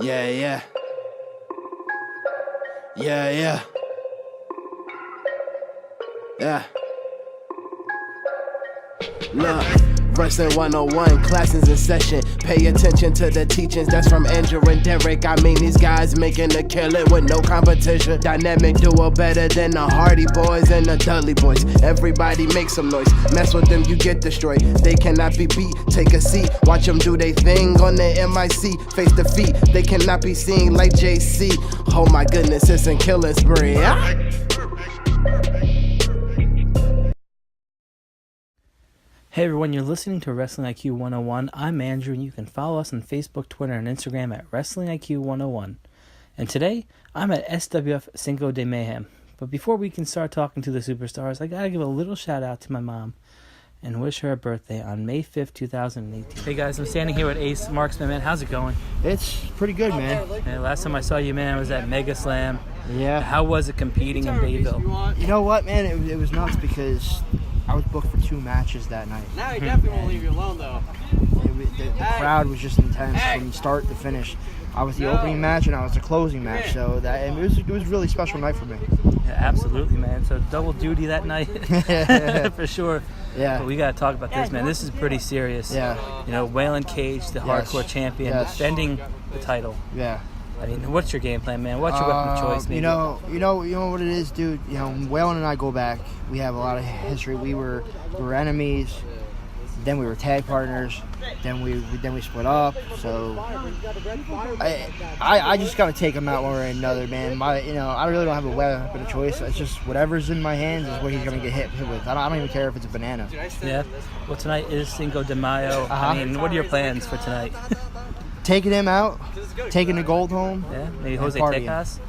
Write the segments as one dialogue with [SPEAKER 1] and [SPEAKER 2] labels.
[SPEAKER 1] Yeah, yeah. Yeah, yeah. Yeah. Look. Wrestling 101, classes in session. Pay attention to the teachings, that's from Andrew and Derek. I mean, these guys making a killing with no competition. Dynamic duo better than the Hardy Boys and the Dudley Boys. Everybody make some noise, mess with them, you get destroyed. They cannot be beat, take a seat. Watch them do they thing on the MIC. Face defeat, they cannot be seen like JC. Oh my goodness, it's a killing spree.
[SPEAKER 2] Hey everyone, you're listening to Wrestling IQ 101. I'm Andrew, and you can follow us on Facebook, Twitter, and Instagram at Wrestling IQ 101. And today, I'm at SWF Cinco De Mayhem. But before we can start talking to the superstars, I gotta give a little shout out to my mom and wish her a birthday on May 5th, 2018. Hey guys, I'm standing here with Ace Marksman, man. How's it going?
[SPEAKER 3] It's pretty good, man.
[SPEAKER 2] Man, last time I saw you, man, was at Mega Slam.
[SPEAKER 3] Yeah.
[SPEAKER 2] How was it competing in Bayville?
[SPEAKER 3] You know what, man? It was nuts because I was booked for 2 matches that night.
[SPEAKER 4] Now he definitely won't leave you alone, though.
[SPEAKER 3] The crowd was just intense from start to finish. I was the opening match and I was the closing match, so it was a really special night for me.
[SPEAKER 2] Yeah, absolutely, man. So double duty that night, for sure.
[SPEAKER 3] Yeah.
[SPEAKER 2] But we got to talk about this, man. This is pretty serious.
[SPEAKER 3] Yeah.
[SPEAKER 2] You know, Waylon Cage, the hardcore champion, defending the title.
[SPEAKER 3] Yeah.
[SPEAKER 2] I mean, what's your game plan, man? What's your weapon of choice, maybe?
[SPEAKER 3] You know what it is, dude. You know, Waylon and I go back. We have a lot of history. We were enemies. Then we were tag partners. Then we split up. So I just gotta take him out one way or another, man. I really don't have a weapon of choice. It's just whatever's in my hands is what he's gonna get hit with. I don't even care if it's a banana.
[SPEAKER 2] Yeah. Well, tonight is Cinco de Mayo. I mean, what are your plans for tonight?
[SPEAKER 3] Taking him out, taking the gold home.
[SPEAKER 2] Yeah, maybe Jose Tejas.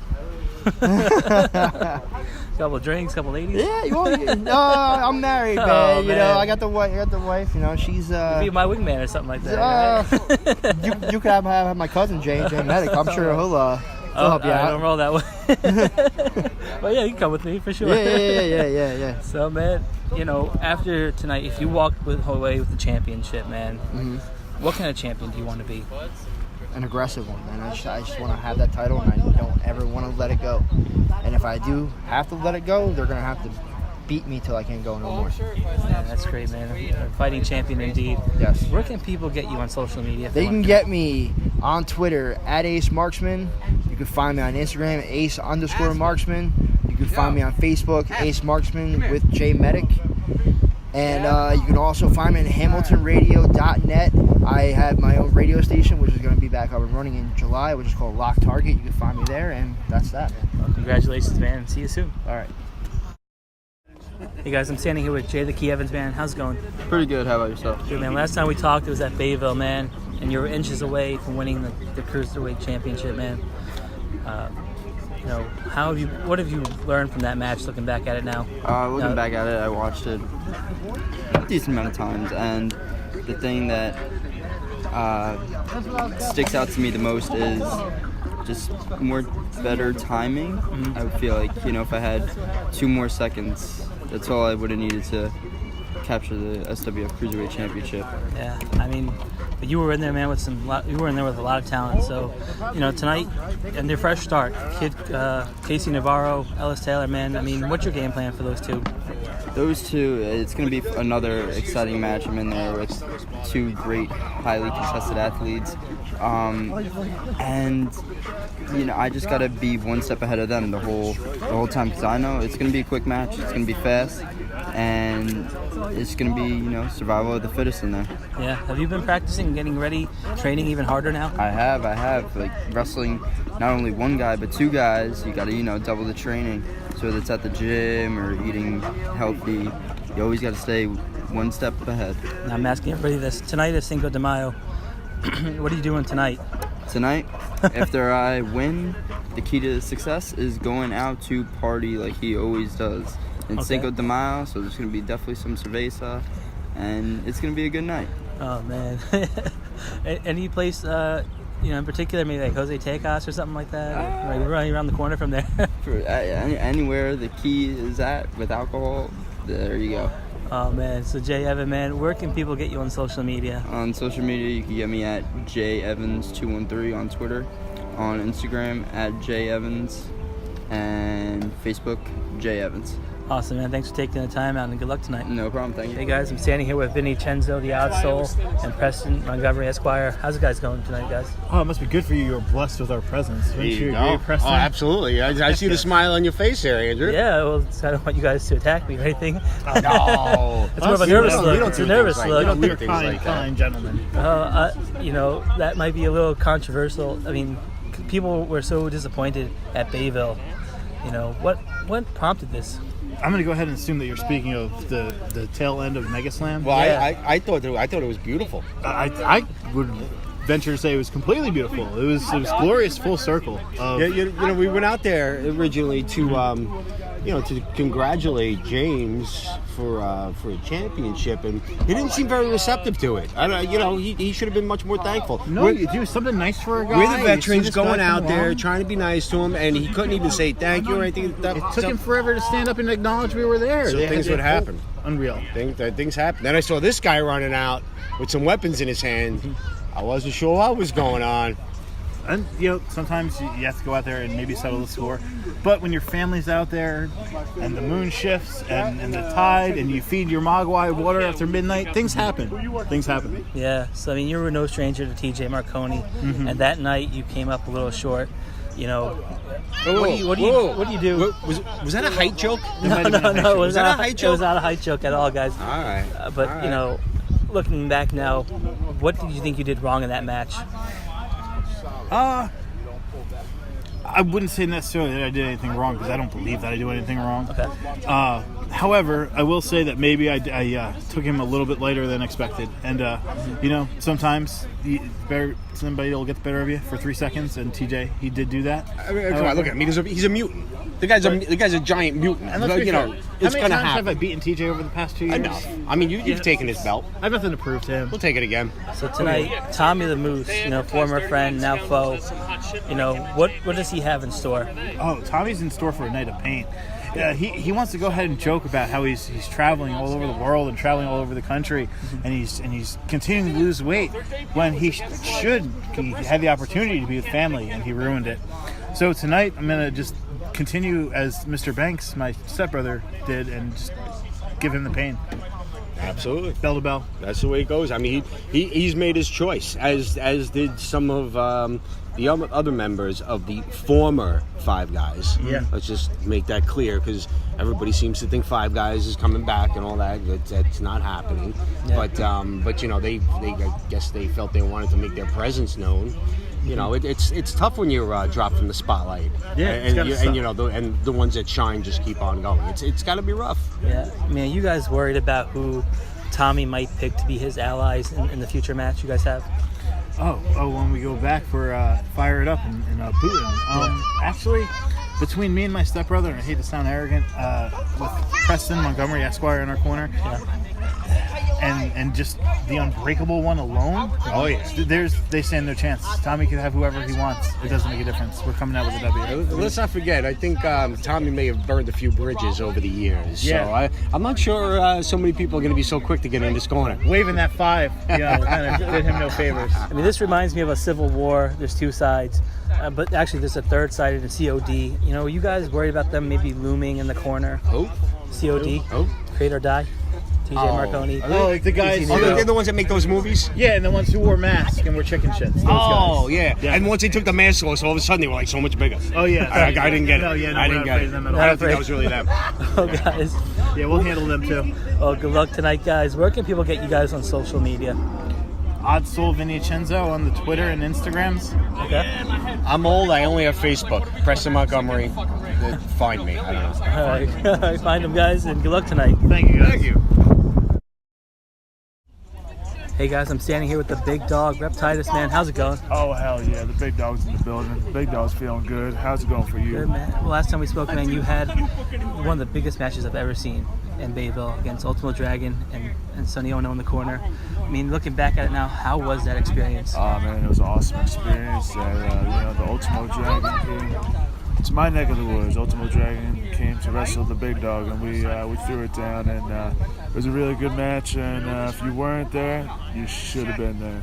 [SPEAKER 2] Couple drinks, couple ladies.
[SPEAKER 3] Yeah, I'm married, man.
[SPEAKER 2] Oh,
[SPEAKER 3] you know, I got the wife. You know, she's
[SPEAKER 2] be my wingman or something like that.
[SPEAKER 3] Right? you could have my cousin Jay Medic. I'm sure he'll help you out.
[SPEAKER 2] I don't roll that way. But yeah, you can come with me for sure.
[SPEAKER 3] Yeah.
[SPEAKER 2] So, man, you know, after tonight, if you walk away with the championship, man, what kind of champion do you want to be?
[SPEAKER 3] An aggressive one, man. I just want to have that title, and I don't ever want to let it go. And if I do have to let it go, they're going to have to beat me till I can't go no more.
[SPEAKER 2] Yeah, that's great, man. A fighting champion indeed.
[SPEAKER 3] Yes.
[SPEAKER 2] Where can people get you on social media?
[SPEAKER 3] They can get me on Twitter at Ace Marksman. You can find me on Instagram at Ace_Marksman. You can find me on Facebook, Ace Marksman with J Medic. And you can also find me at HamiltonRadio.net. I have my own radio station, which is going to be back up and running in July, which is called Lock Target. You can find me there, and that's that, man.
[SPEAKER 2] Well, congratulations, man. See you soon.
[SPEAKER 3] All right.
[SPEAKER 2] Hey, guys, I'm standing here with Jay the Key Evans, man. How's it going?
[SPEAKER 5] Pretty good. How about yourself?
[SPEAKER 2] Good, man. Last time we talked, it was at Bayville, man, and you were inches away from winning the Cruiserweight Championship, man. You know, what have you learned from that match, looking back at it now?
[SPEAKER 5] Looking back at it, I watched it a decent amount of times, and the thing that sticks out to me the most is just better timing. I feel like, you know, if I had 2 more seconds, that's all I would have needed to capture the SWF Cruiserweight Championship.
[SPEAKER 2] Yeah, I mean, but you were in there, man, you were in there with a lot of talent. So, you know, tonight, and their fresh start, Casey Navarro, Ellis Taylor, man. I mean, what's your game plan for those two?
[SPEAKER 5] Those two, it's going to be another exciting match. I'm in there with 2 great, highly contested athletes. And, you know, I just got to be one step ahead of them the whole time, because I know it's going to be a quick match. It's going to be fast. And it's going to be, you know, survival of the fittest in there.
[SPEAKER 2] Yeah. Have you been practicing, getting ready, training even harder now?
[SPEAKER 5] I have. Like, wrestling not only one guy, but 2 guys. You got to, you know, double the training. So whether it's at the gym or eating healthy, you always got to stay one step ahead.
[SPEAKER 2] Now I'm asking everybody this. Tonight is Cinco de Mayo. What are you doing tonight?
[SPEAKER 5] Tonight, after I win, the key to success is going out to party like he always does. And Cinco de Mayo, so there's going to be definitely some cerveza, and it's going to be a good night.
[SPEAKER 2] Oh, man. Any place, you know, in particular, maybe like Jose Tejas or something like that? Like running around the corner from there?
[SPEAKER 5] Anywhere the key is at with alcohol, there you go.
[SPEAKER 2] Oh, man. So, Jay Evan, man, where can people get you on social media?
[SPEAKER 5] On social media, you can get me at JEvans213 on Twitter. on Instagram at jevans and Facebook jevans.
[SPEAKER 2] Awesome, man. Thanks for taking the time out, and good luck tonight.
[SPEAKER 5] No problem. Thank you.
[SPEAKER 2] Hey, guys. I'm standing here with Vinny Cenzo, the Odd Soul, and Preston Montgomery, Esquire. How's it guys going tonight, guys?
[SPEAKER 6] Oh, it must be good for you. You're blessed with our presence.
[SPEAKER 7] There
[SPEAKER 6] Wouldn't
[SPEAKER 7] you
[SPEAKER 6] you
[SPEAKER 7] go.
[SPEAKER 6] agree, Preston?
[SPEAKER 7] Oh, absolutely. I see the smile on your face there, Andrew.
[SPEAKER 2] Yeah, well, I don't want you guys to attack me or anything.
[SPEAKER 7] No.
[SPEAKER 2] It's more of a nervous
[SPEAKER 7] We
[SPEAKER 2] look.
[SPEAKER 7] don't
[SPEAKER 2] It's
[SPEAKER 7] do
[SPEAKER 2] a nervous
[SPEAKER 7] things
[SPEAKER 2] look.
[SPEAKER 7] like that. We
[SPEAKER 6] We're
[SPEAKER 7] don't do things
[SPEAKER 6] kind,
[SPEAKER 7] like that.
[SPEAKER 6] gentlemen.
[SPEAKER 2] You know, that might be a little controversial. I mean, people were so disappointed at Bayville. You know, what prompted this?
[SPEAKER 6] I'm going to go ahead and assume that you're speaking of the tail end of Mega Slam.
[SPEAKER 7] Well,
[SPEAKER 2] Yeah.
[SPEAKER 7] I thought it was beautiful.
[SPEAKER 6] I would venture to say it was completely beautiful. It was glorious full circle. Of,
[SPEAKER 7] Yeah, you know, we went out there originally to, to congratulate James for a championship, and he didn't seem very receptive to it. He should have been much more thankful.
[SPEAKER 6] No, you do something nice for a guy.
[SPEAKER 7] We're
[SPEAKER 6] You
[SPEAKER 7] the
[SPEAKER 6] see
[SPEAKER 7] veterans
[SPEAKER 6] this guy
[SPEAKER 7] going out
[SPEAKER 6] come
[SPEAKER 7] there
[SPEAKER 6] along.
[SPEAKER 7] trying to be nice to him, and he couldn't even say thank you or anything.
[SPEAKER 6] It took him forever to stand up and acknowledge we were there.
[SPEAKER 7] So things would happen.
[SPEAKER 6] Unreal.
[SPEAKER 7] Things happen. Then I saw this guy running out with some weapons in his hand. I wasn't sure what was going on.
[SPEAKER 6] And sometimes you have to go out there and maybe settle the score. But when your family's out there and the moon shifts and the tide and you feed your mogwai water after midnight, things happen.
[SPEAKER 2] Yeah, so I mean, you were no stranger to TJ Marconi, and that night you came up a little short. You know, what do you do?
[SPEAKER 7] Was that a height joke?
[SPEAKER 2] No, it was
[SPEAKER 7] that
[SPEAKER 2] not
[SPEAKER 7] a height
[SPEAKER 2] It
[SPEAKER 7] joke?
[SPEAKER 2] was not a height joke at all, guys.
[SPEAKER 7] All right.
[SPEAKER 2] But
[SPEAKER 7] All right.
[SPEAKER 2] you know, looking back now, what did you think you did wrong in that match?
[SPEAKER 6] I wouldn't say necessarily that I did anything wrong because I don't believe that I do anything wrong.
[SPEAKER 2] Okay.
[SPEAKER 6] However, I will say that maybe I took him a little bit later than expected. And, sometimes somebody will get the better of you for 3 seconds, and TJ, he did do that.
[SPEAKER 7] I mean, come on, look at him. He's a mutant. The guy's a giant mutant.
[SPEAKER 6] And let's be fair,
[SPEAKER 7] It's
[SPEAKER 6] how many
[SPEAKER 7] gonna
[SPEAKER 6] times
[SPEAKER 7] happen.
[SPEAKER 6] have I beaten TJ over the past 2 years?
[SPEAKER 7] Enough. I mean, you've taken his belt.
[SPEAKER 6] I have nothing to prove to him.
[SPEAKER 7] We'll take it again.
[SPEAKER 2] So tonight, Tommy the Moose, former friend, now foe. What does he have in store?
[SPEAKER 6] Oh, Tommy's in store for a night of pain. He wants to go ahead and joke about how he's traveling all over the world and traveling all over the country, and he's continuing to lose weight when he had the opportunity to be with family, and he ruined it. So tonight I'm gonna just continue as Mr. Banks, my stepbrother, did, and just give him the pain.
[SPEAKER 7] Absolutely.
[SPEAKER 6] Bell to bell.
[SPEAKER 7] That's the way it goes. I mean, he's made his choice, as did some of the other members of the former Five Guys.
[SPEAKER 6] Yeah.
[SPEAKER 7] Let's just make that clear, because everybody seems to think Five Guys is coming back and all that. That's not happening.
[SPEAKER 2] Yeah.
[SPEAKER 7] But they I guess they felt they wanted to make their presence known. It's tough when you're dropped from the spotlight.
[SPEAKER 6] Yeah, it's gotta suck.
[SPEAKER 7] and the ones that shine just keep on going. It's got to be rough.
[SPEAKER 2] Yeah, man, you guys worried about who Tommy might pick to be his allies in the future match you guys have?
[SPEAKER 6] Oh, when we go back for Fire It Up and Putin. Actually, between me and my stepbrother, and I hate to sound arrogant, with Preston Montgomery Esquire in our corner, and just the Unbreakable One alone.
[SPEAKER 7] Oh, yeah.
[SPEAKER 6] They stand no chance. Tommy can have whoever he wants. It doesn't make a difference. We're coming out with a W.
[SPEAKER 7] Let's not forget, I think Tommy may have burned a few bridges over the years.
[SPEAKER 6] Yeah.
[SPEAKER 7] So I'm not sure so many people are going to be so quick to get in this corner.
[SPEAKER 6] Waving that 5, kind of did him no favors.
[SPEAKER 2] I mean, this reminds me of a civil war. There's two sides, but actually there's a third side in the COD. Are you guys worried about them maybe looming in the corner?
[SPEAKER 7] Oh.
[SPEAKER 2] COD?
[SPEAKER 7] Oh.
[SPEAKER 2] Create or Die? TJ Marconi?
[SPEAKER 6] Oh, like the guys.
[SPEAKER 7] They're the ones that make those movies?
[SPEAKER 6] Yeah, and the ones who wore masks and were chicken shits. Those
[SPEAKER 7] Oh,
[SPEAKER 6] guys.
[SPEAKER 7] yeah. And once they took the mask off, all of a sudden they were like so much bigger.
[SPEAKER 6] Oh, yeah.
[SPEAKER 7] I didn't get it.
[SPEAKER 6] No, yeah, no,
[SPEAKER 7] I
[SPEAKER 6] we're
[SPEAKER 7] didn't
[SPEAKER 6] not
[SPEAKER 7] get
[SPEAKER 6] afraid
[SPEAKER 7] it.
[SPEAKER 6] of them at all.
[SPEAKER 7] I don't think that was really them.
[SPEAKER 2] Oh, guys.
[SPEAKER 6] Yeah, we'll handle them too.
[SPEAKER 2] Oh, good luck tonight, guys. Where can people get you guys on social media?
[SPEAKER 6] Odd Soul Vinny Cenzo on the Twitter and Instagrams.
[SPEAKER 2] Okay.
[SPEAKER 7] I'm old. I only have Facebook. Preston Montgomery. Find me. I don't know.
[SPEAKER 2] All right. Find them, guys, and good luck tonight.
[SPEAKER 6] Thank you, guys.
[SPEAKER 7] Thank you.
[SPEAKER 2] Hey, guys, I'm standing here with the big dog, Rhett Titus, man. How's it going?
[SPEAKER 8] Oh, hell yeah. The big dog's in the building. The big dog's feeling good. How's it going for you?
[SPEAKER 2] Good, man. Well, last time we spoke, man, you had one of the biggest matches I've ever seen in Bayville against Ultimo Dragon and Sonny Ono in the corner. I mean, looking back at it now, how was that experience?
[SPEAKER 8] Oh, man, it was an awesome experience. The Ultimo Dragon came. It's my neck of the woods. Ultimo Dragon came to wrestle the big dog, and we threw it down, and it was a really good match. And if you weren't there, you should have been there.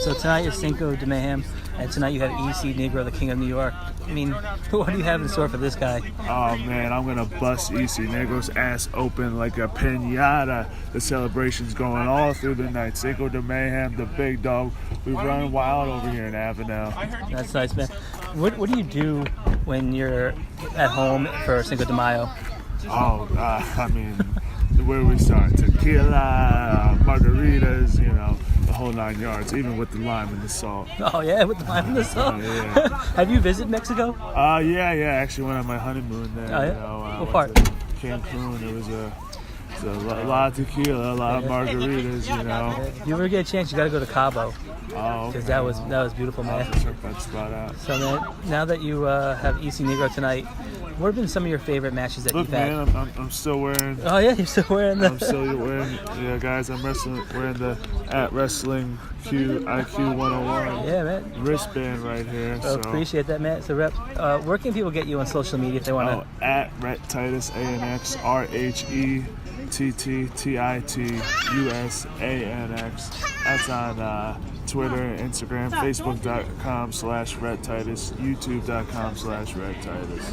[SPEAKER 2] So tonight is Cinco De Mayhem. And tonight you have EC Negro, the King of New York. I mean, what do you have in store for this guy?
[SPEAKER 8] Oh man, I'm gonna bust EC Negro's ass open like a piñata. The celebration's going all through the night. Cinco De Mayhem, the big dog. We run wild over here in Avenel.
[SPEAKER 2] That's nice, man. What do you do when you're at home for Cinco de Mayo?
[SPEAKER 8] Oh, I mean, where do we start? Tequila, margaritas, you know, the whole 9 yards, even with the lime and the salt.
[SPEAKER 2] Oh yeah, with the lime and the salt.
[SPEAKER 8] Yeah.
[SPEAKER 2] Have you visited Mexico?
[SPEAKER 8] Yeah. Actually went on my honeymoon there.
[SPEAKER 2] Oh, yeah?
[SPEAKER 8] You know,
[SPEAKER 2] What part?
[SPEAKER 8] went to Cancun. It was a lot of tequila, a lot of margaritas, you know.
[SPEAKER 2] If you ever get a chance, you got to go to Cabo.
[SPEAKER 8] Oh,
[SPEAKER 2] Because that was beautiful, man.
[SPEAKER 8] I'll check that spot out.
[SPEAKER 2] So, man, now that you have EC Negro tonight, what have been some of your favorite matches that
[SPEAKER 8] Look,
[SPEAKER 2] you've had?
[SPEAKER 8] man, I'm still wearing.
[SPEAKER 2] Oh yeah, you're still wearing the.
[SPEAKER 8] I'm still wearing. Yeah, guys, I'm wearing the @Wrestling IQ 101
[SPEAKER 2] Yeah, man.
[SPEAKER 8] wristband right here.
[SPEAKER 2] So appreciate that, man. So, Rep, where can people get you on social media if they want to?
[SPEAKER 8] At Rhett Titus ANX RHETTITUSANX. That's on Twitter, Instagram, Facebook.com/Rhett Titus, YouTube.com/Rhett Titus.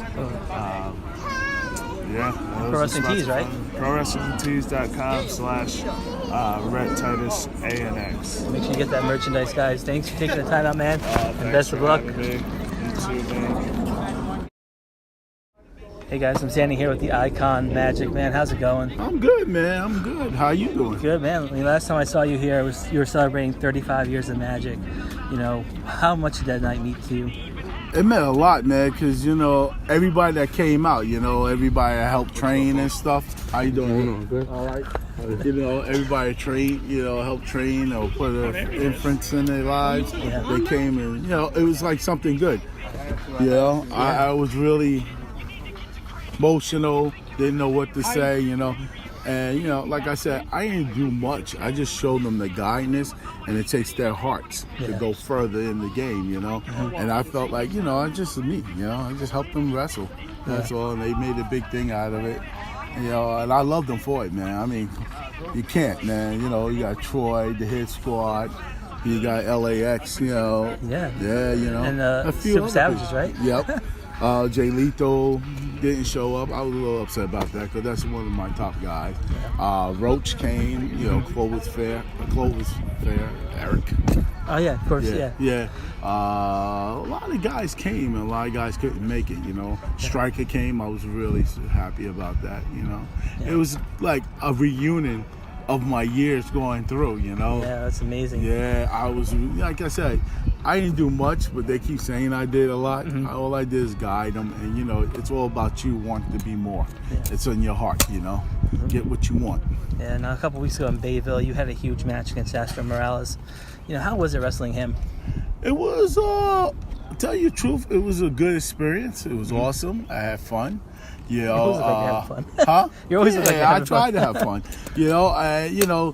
[SPEAKER 8] Yeah.
[SPEAKER 2] Pro Wrestling Tees, right?
[SPEAKER 8] ProWrestlingTees.com/Rhett Titus ANX.
[SPEAKER 2] Make sure you get that merchandise, guys. Thanks for taking the time out, man. And best of luck.
[SPEAKER 8] You too, man.
[SPEAKER 2] Hey guys, I'm standing here with the Icon Magic, man. How's it going?
[SPEAKER 9] I'm good, man. I'm good. How you doing?
[SPEAKER 2] Good, man. I mean, last time I saw you here, you were celebrating 35 years of Magic. You know, how much did that night mean to you?
[SPEAKER 9] It meant a lot, man, because, you know, everybody that came out, you know, everybody that helped train and stuff. How you doing? Good. All right. You know, everybody helped train or put an inference in their lives.
[SPEAKER 2] Yeah.
[SPEAKER 9] They came and, you know, it was like something good. You know, I was really emotional, didn't know what to say, you know. And, you know, like I said, I didn't do much. I just showed them the guidance, and it takes their hearts to go further in the game, you know. And I felt like, you know, I just helped them wrestle. That's all. And they made a big thing out of it. You know, and I love them for it, man. I mean, you can't, man. You know, you got Troy, the Hit Squad. You got LAX, you know.
[SPEAKER 2] Yeah.
[SPEAKER 9] Yeah, you know.
[SPEAKER 2] And
[SPEAKER 9] a few
[SPEAKER 2] Super
[SPEAKER 9] other
[SPEAKER 2] Savages,
[SPEAKER 9] people.
[SPEAKER 2] right?
[SPEAKER 9] Yep. Jay Lethal didn't show up. I was a little upset about that because that's one of my top guys. Roach came, you know, Clovis Fair, Eric.
[SPEAKER 2] Oh yeah, of course, yeah.
[SPEAKER 9] A lot of guys came and a lot of guys couldn't make it, you know. Striker came. I was really happy about that, you know.
[SPEAKER 2] Yeah.
[SPEAKER 9] It was like a reunion of my years going through, you know.
[SPEAKER 2] Yeah, that's amazing.
[SPEAKER 9] Yeah, I was, like I said, I didn't do much, but they keep saying I did a lot. All I did is guide them, and, you know, it's all about you wanting to be more.
[SPEAKER 2] Yeah.
[SPEAKER 9] It's in your heart, you know. Get what you want.
[SPEAKER 2] And a couple weeks ago in Bayville, you had a huge match against Astro Morales. You know, how was it wrestling him?
[SPEAKER 9] It was, to tell you the truth, it was a good experience. It was awesome. I had fun. You know,
[SPEAKER 2] always look like you're having fun.
[SPEAKER 9] Huh?
[SPEAKER 2] You always look like you're
[SPEAKER 9] I
[SPEAKER 2] having
[SPEAKER 9] try
[SPEAKER 2] fun.
[SPEAKER 9] to have fun. You know,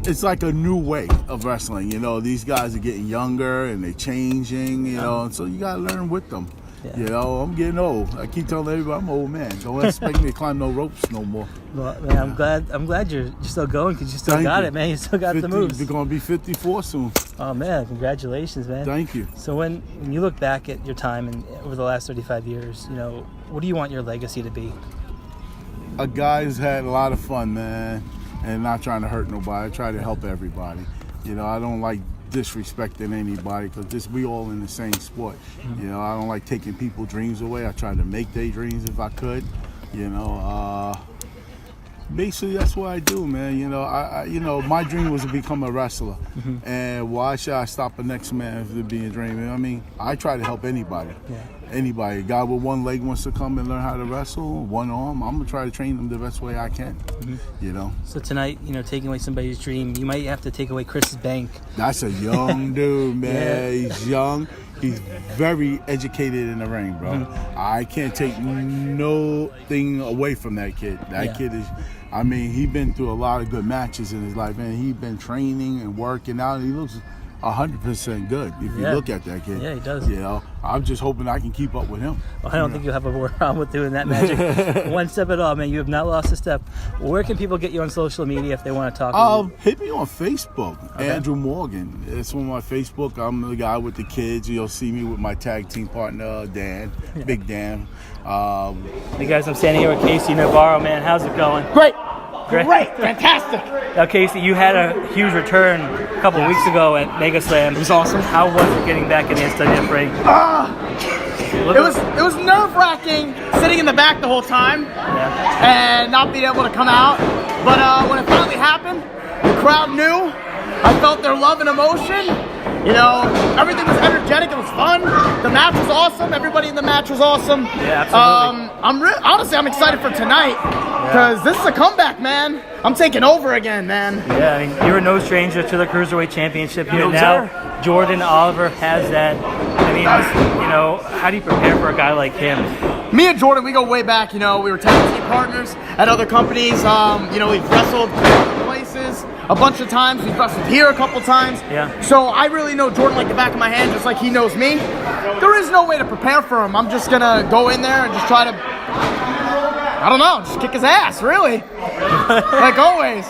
[SPEAKER 9] it's like a new way of wrestling. You know, these guys are getting younger and they're changing. You know, and so you gotta learn with them.
[SPEAKER 2] Yeah.
[SPEAKER 9] You know, I'm getting old. I keep telling everybody I'm an old man. Don't expect me to climb no ropes no more.
[SPEAKER 2] Well, man, I'm glad you're still going because you still
[SPEAKER 9] Thank
[SPEAKER 2] got
[SPEAKER 9] you.
[SPEAKER 2] it, man. You still got the
[SPEAKER 9] 50
[SPEAKER 2] moves.
[SPEAKER 9] You're gonna be 54 soon.
[SPEAKER 2] Oh man, congratulations, man.
[SPEAKER 9] Thank you.
[SPEAKER 2] So when you look back at your time and over the last 35 years, you know, what do you want your legacy to be?
[SPEAKER 9] A guy who's had a lot of fun, man, and not trying to hurt nobody. I try to help everybody. You know, I don't like disrespecting anybody because we all in the same sport. You know, I don't like taking people's dreams away. I try to make their dreams if I could. You know, basically that's what I do, man. You know, you know, my dream was to become a wrestler, and why should I stop the next man to be a dream? I mean, I try to help anybody.
[SPEAKER 2] Yeah.
[SPEAKER 9] Anybody, a guy with one leg wants to come and learn how to wrestle, one arm, I'm gonna try to train them the best way I can. You know.
[SPEAKER 2] So tonight, you know, taking away somebody's dream, you might have to take away Chris's bank.
[SPEAKER 9] That's a young dude, man.
[SPEAKER 2] Yeah.
[SPEAKER 9] He's young. He's very educated in the ring, bro. I can't take no thing away from that kid. That kid is, I mean, he's been through a lot of good matches in his life, and he's been training and working out. He looks 100% good. If you
[SPEAKER 2] Yeah.
[SPEAKER 9] look at that kid,
[SPEAKER 2] Yeah, he does.
[SPEAKER 9] You know, I'm just hoping I can keep up with him.
[SPEAKER 2] Well, I don't think you'll have a problem with doing that magic. One step at all, man. You have not lost a step. Where can people get you on social media if they want to talk to you?
[SPEAKER 9] Hit me on Facebook,
[SPEAKER 2] Okay.
[SPEAKER 9] Andrew Morgan. It's on my Facebook. I'm the guy with the kids. You'll see me with my tag team partner, Dan, Big Dan.
[SPEAKER 2] Hey guys, I'm standing here with Casey Navarro, man. How's it going?
[SPEAKER 10] Great, fantastic.
[SPEAKER 2] Now, Casey, you had a huge return a couple weeks ago at Mega Slam.
[SPEAKER 10] It was awesome.
[SPEAKER 2] How was it getting back in the SWF ring?
[SPEAKER 10] It was nerve-wracking sitting in the back the whole time and not being able to come out. But when it finally happened, the crowd knew. I felt their love and emotion. You know, everything was energetic. It was fun. The match was awesome. Everybody in the match was awesome.
[SPEAKER 2] Yeah, absolutely.
[SPEAKER 10] Honestly, I'm excited for tonight because this is a comeback, man. I'm taking over again, man.
[SPEAKER 2] Yeah, I mean, you were no stranger to the Cruiserweight Championship. Now Jordan Oliver has that. I mean, you know, how do you prepare for a guy like him?
[SPEAKER 10] Me and Jordan, we go way back. You know, we were tag team partners at other companies. You know, we've wrestled other places a bunch of times. We've wrestled here a couple times.
[SPEAKER 2] Yeah.
[SPEAKER 10] So I really know Jordan like the back of my hand, just like he knows me. There is no way to prepare for him. I'm just gonna go in there and just try to, I don't know, just kick his ass, really. Like always.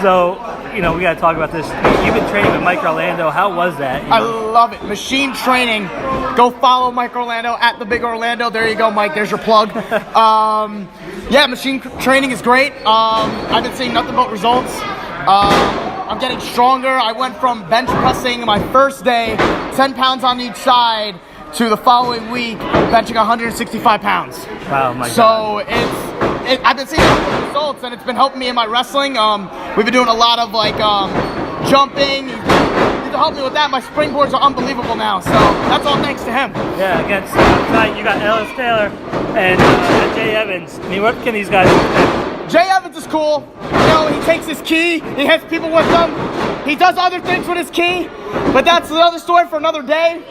[SPEAKER 2] So, you know, we got to talk about this. You've been training with Mike Orlando. How was that? You
[SPEAKER 10] I
[SPEAKER 2] know?
[SPEAKER 10] love it. Machine training. Go follow Mike Orlando at the Big Orlando. There you go, Mike. There's your plug. Yeah, machine training is great. I've been seeing nothing but results. I'm getting stronger. I went from bench pressing my first day, 10 pounds on each side, to the following week, benching 165 pounds.
[SPEAKER 2] Wow, my God.
[SPEAKER 10] So I've been seeing results, and it's been helping me in my wrestling. We've been doing a lot of like jumping. To help me with that, my springboards are unbelievable now. So that's all thanks to him.
[SPEAKER 2] Yeah, against tonight you got Ellis Taylor and Jay Evans. I mean, what can these guys do?
[SPEAKER 10] Jay Evans is cool. You know, he takes his key, he has people with him. He does other things with his key, but that's another story for another day.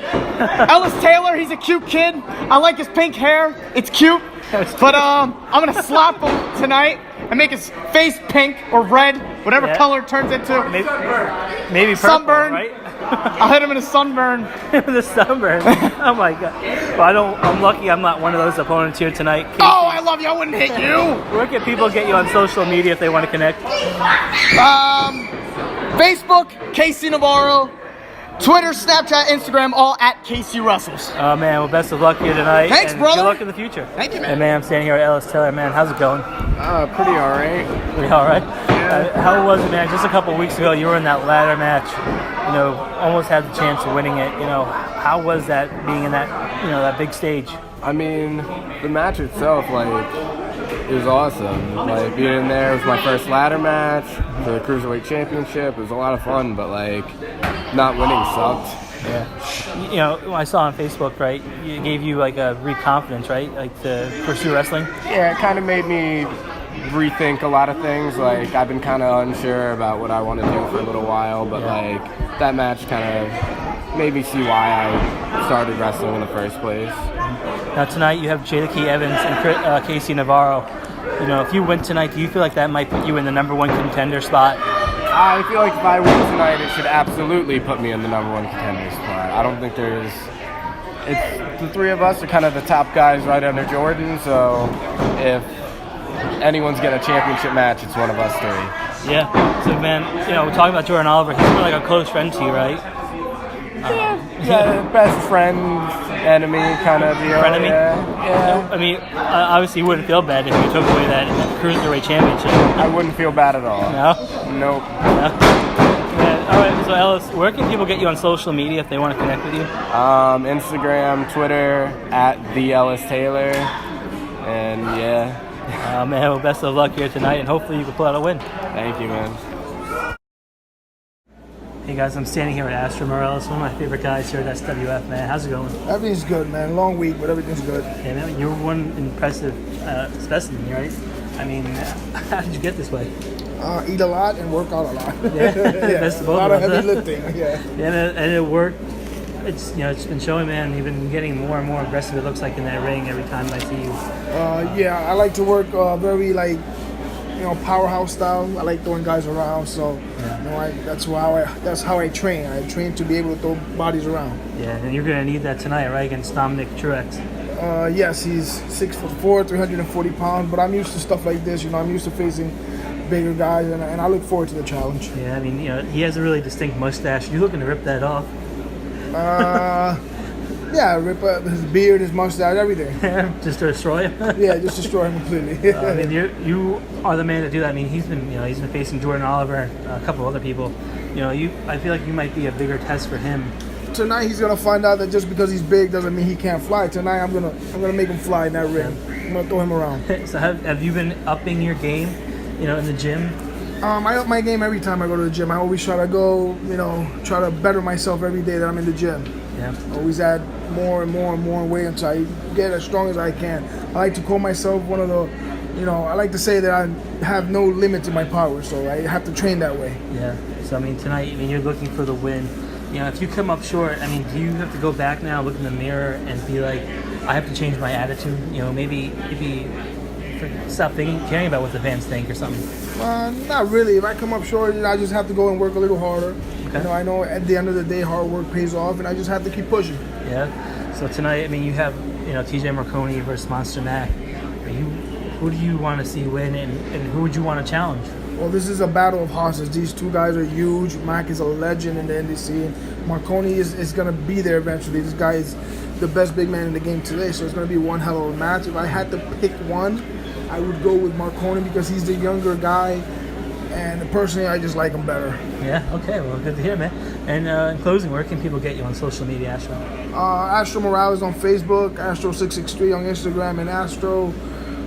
[SPEAKER 10] Ellis Taylor, he's a cute kid. I like his pink hair. It's cute. But I'm gonna slap him tonight and make his face pink or red, whatever color it turns into.
[SPEAKER 2] Maybe purple,
[SPEAKER 10] sunburn,
[SPEAKER 2] right?
[SPEAKER 10] I'll hit him in a sunburn.
[SPEAKER 2] The sunburn. Oh my God. Well, I'm lucky I'm not one of those opponents here tonight. Casey,
[SPEAKER 10] Oh, I love you. I wouldn't hit you.
[SPEAKER 2] where can people get you on social media if they want to connect?
[SPEAKER 10] Facebook, Casey Navarro. Twitter, Snapchat, Instagram, all at Casey Wrestles.
[SPEAKER 2] Oh man, well, best of luck here tonight.
[SPEAKER 10] Thanks,
[SPEAKER 2] and
[SPEAKER 10] brother.
[SPEAKER 2] Good luck in the future.
[SPEAKER 10] Thank you, man.
[SPEAKER 2] And man, I'm standing here with Ellis Taylor. Man, how's it going?
[SPEAKER 4] Pretty alright.
[SPEAKER 2] Pretty all right. How was it, man? Just a couple weeks ago, you were in that ladder match. You know, almost had the chance of winning it. You know, how was that being in that, you know, that big stage?
[SPEAKER 4] I mean, the match itself, like, it was awesome. Like, being in there, it was my first ladder match for the Cruiserweight Championship. It was a lot of fun, but, like, not winning sucked.
[SPEAKER 2] Yeah. You know, I saw on Facebook, right, it gave you like a re-confidence, right? Like to pursue wrestling?
[SPEAKER 4] Yeah, it kind of made me rethink a lot of things. Like, I've been kind of unsure about what I want to do for a little while, but, like, that match kind of made me see why I started wrestling in the first place.
[SPEAKER 2] Now, tonight you have Jada Key Evans and Casey Navarro. You know, if you win tonight, do you feel like that might put you in the #1 contender spot?
[SPEAKER 4] I feel like if I win tonight, it should absolutely put me in the #1 contender spot. I don't think it's the three of us are kind of the top guys right under Jordan, so if anyone's getting a championship match, it's one of us three.
[SPEAKER 2] Yeah. So, man, you know, we're talking about Jordan Oliver. He's really like a close friend to you, right?
[SPEAKER 4] Yeah, best friend, enemy kind of deal.
[SPEAKER 2] Frenemy?
[SPEAKER 4] Yeah.
[SPEAKER 2] I mean, obviously you wouldn't feel bad if you took away that Cruiserweight Championship.
[SPEAKER 4] I wouldn't feel bad at all.
[SPEAKER 2] No?
[SPEAKER 4] Nope.
[SPEAKER 2] No? Yeah. All right, so Ellis, where can people get you on social media if they want to connect with you?
[SPEAKER 4] Instagram, Twitter, at the Ellis Taylor, and yeah.
[SPEAKER 2] Man, well, best of luck here tonight, and hopefully you can pull out a win.
[SPEAKER 4] Thank you, man.
[SPEAKER 2] Hey guys, I'm standing here with Astro Morales, one of my favorite guys here at SWF, man. How's it going?
[SPEAKER 11] Everything's good, man. Long week, but everything's good.
[SPEAKER 2] Yeah, man, you're one impressive specimen, right? I mean, how did you get this way?
[SPEAKER 11] Eat a lot and work out a lot.
[SPEAKER 2] Yeah, best of both
[SPEAKER 11] a lot of
[SPEAKER 2] worlds,
[SPEAKER 11] heavy
[SPEAKER 2] huh?
[SPEAKER 11] lifting. Yeah.
[SPEAKER 2] Yeah, and it worked. It's, you know, it's been showing, man. You've been getting more and more aggressive. It looks like in that ring every time I see you.
[SPEAKER 11] Yeah, I like to work very like, powerhouse style. I like throwing guys around, so that's how I train. I train to be able to throw bodies around.
[SPEAKER 2] Yeah, and you're gonna need that tonight, right, against Dominic Truex.
[SPEAKER 11] Yes, he's 6'4", 340 pounds, but I'm used to stuff like this. I'm used to facing bigger guys, and I look forward to the challenge.
[SPEAKER 2] Yeah, I mean, he has a really distinct mustache. You're looking to rip that off.
[SPEAKER 11] Yeah, rip up his beard, his mustache, everything.
[SPEAKER 2] Just to destroy him.
[SPEAKER 11] Yeah, just destroy him completely.
[SPEAKER 2] I mean, you are the man to do that. I mean, he's been facing Jordan Oliver, and a couple other people. I feel like you might be a bigger test for him.
[SPEAKER 11] Tonight he's gonna find out that just because he's big doesn't mean he can't fly. Tonight I'm gonna make him fly in that ring. I'm gonna throw him around.
[SPEAKER 2] So have you been upping your game, in the gym?
[SPEAKER 11] I up my game every time I go to the gym. I always try to go, try to better myself every day that I'm in the gym.
[SPEAKER 2] Yeah.
[SPEAKER 11] Always add more and more and more weight until I get as strong as I can. I like to call myself one of the, I like to say that I have no limit to my power, so I have to train that way.
[SPEAKER 2] Yeah. So, tonight, you're looking for the win. If you come up short, do you have to go back now, look in the mirror, and be like, I have to change my attitude? Maybe stop caring about what the fans think or something.
[SPEAKER 11] Not really. If I come up short, I just have to go and work a little harder. Okay. I know at the end of the day, hard work pays off, and I just have to keep pushing.
[SPEAKER 2] Yeah. So tonight, you have, TJ Marconi versus Monster Mack. Who do you want to see win, and who would you want to challenge?
[SPEAKER 11] Well, this is a battle of horses. These two guys are huge. Mack is a legend in the NDC. Marconi is going to be there eventually. This guy is the best big man in the game today, so it's going to be one hell of a match. If I had to pick one, I would go with Marconi because he's the younger guy, and personally, I just like him better.
[SPEAKER 2] Yeah, okay, well, good to hear, man. And in closing, where can people get you on social media, Astro?
[SPEAKER 11] Astro Morales on Facebook, Astro663 on Instagram, and Astro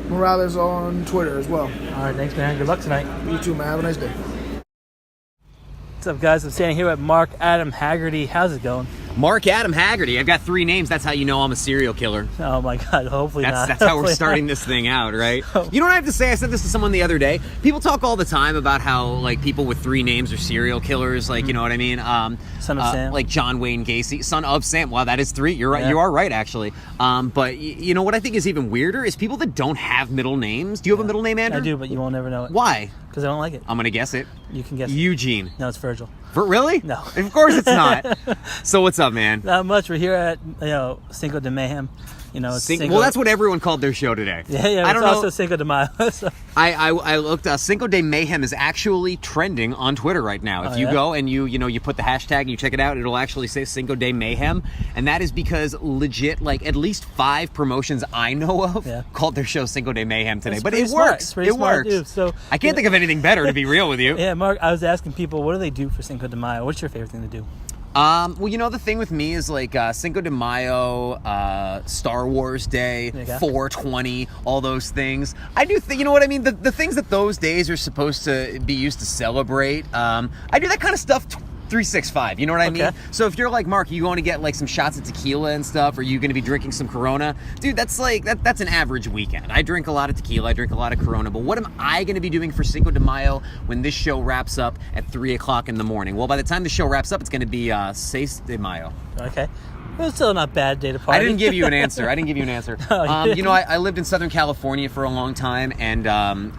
[SPEAKER 11] Morales on Twitter as well.
[SPEAKER 2] All right, thanks, man. Good luck tonight.
[SPEAKER 11] You too, man. Have a nice day.
[SPEAKER 2] What's up, guys? I'm standing here with Mark Adam Haggerty. How's it going?
[SPEAKER 12] Mark Adam Haggerty. I've got 3 names. That's how you know I'm a serial killer.
[SPEAKER 2] Oh my God! Hopefully not.
[SPEAKER 12] That's how we're starting this thing out, right? You know what I have to say? I said this to someone the other day. People talk all the time about how people with 3 names are serial killers. You know what I mean?
[SPEAKER 2] Son of Sam.
[SPEAKER 12] Like John Wayne Gacy, son of Sam. Wow, that is 3. You're right. Yeah. You are right, actually. But you know what I think is even weirder is people that don't have middle names. Do you have a middle name, Andrew?
[SPEAKER 2] I do, but you won't ever know it.
[SPEAKER 12] Why?
[SPEAKER 2] Because I don't like it.
[SPEAKER 12] I'm gonna guess it.
[SPEAKER 2] You can guess.
[SPEAKER 12] Eugene.
[SPEAKER 2] No, it's Virgil.
[SPEAKER 12] Really?
[SPEAKER 2] No.
[SPEAKER 12] Of course it's not. So what's up, man?
[SPEAKER 2] Not much. We're here at Cinco de Mayhem.
[SPEAKER 12] Well, that's what everyone called their show today.
[SPEAKER 2] Yeah.
[SPEAKER 12] I don't
[SPEAKER 2] it's
[SPEAKER 12] know.
[SPEAKER 2] also Cinco de Mayo. So.
[SPEAKER 12] I looked. Cinco de Mayhem is actually trending on Twitter right now. If you go and you put the hashtag and you check it out, it'll actually say Cinco de Mayhem, and that is because legit at least 5 promotions I know of called their show Cinco de Mayhem today. But it works. It works.
[SPEAKER 2] Dude. So
[SPEAKER 12] I can't think of anything better, to be real with you.
[SPEAKER 2] Yeah, Mark. I was asking people, what do they do for Cinco de Mayo? What's your favorite thing to do?
[SPEAKER 12] Well, the thing with me is Cinco de Mayo, Star Wars Day, 420, all those things. I do think, you know what I mean? The things that those days are supposed to be used to celebrate. I do that kind of stuff 365, you know what I mean? So if you're like Mark, you want to get some shots of tequila and stuff, or you going to be drinking some Corona, dude, that's that's an average weekend. I drink a lot of tequila, I drink a lot of Corona, but what am I going to be doing for Cinco de Mayo when this show wraps up at 3 o'clock in the morning? Well, by the time the show wraps up, it's going to be 6 de Mayo.
[SPEAKER 2] Okay. Well, it's still not a bad day to party.
[SPEAKER 12] I didn't give you an answer. I lived in Southern California for a long time, and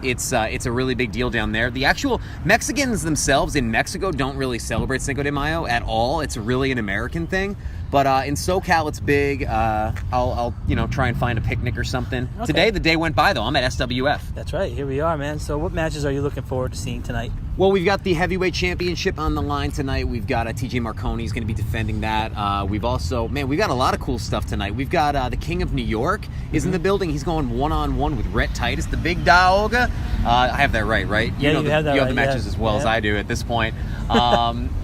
[SPEAKER 12] it's a really big deal down there. The actual Mexicans themselves in Mexico don't really celebrate Cinco de Mayo at all. It's really an American thing. But in SoCal, it's big. I'll try and find a picnic or something.
[SPEAKER 2] Okay.
[SPEAKER 12] Today, the day went by, though. I'm at SWF.
[SPEAKER 2] That's right. Here we are, man. So what matches are you looking forward to seeing tonight?
[SPEAKER 12] Well, we've got the heavyweight championship on the line tonight. We've got TJ Marconi is going to be defending that. We've also, we've got a lot of cool stuff tonight. We've got the King of New York is in the building. He's going one-on-one with Rhett Titus, the big dog. I have that right?
[SPEAKER 2] You have
[SPEAKER 12] the matches as well as I do at this point.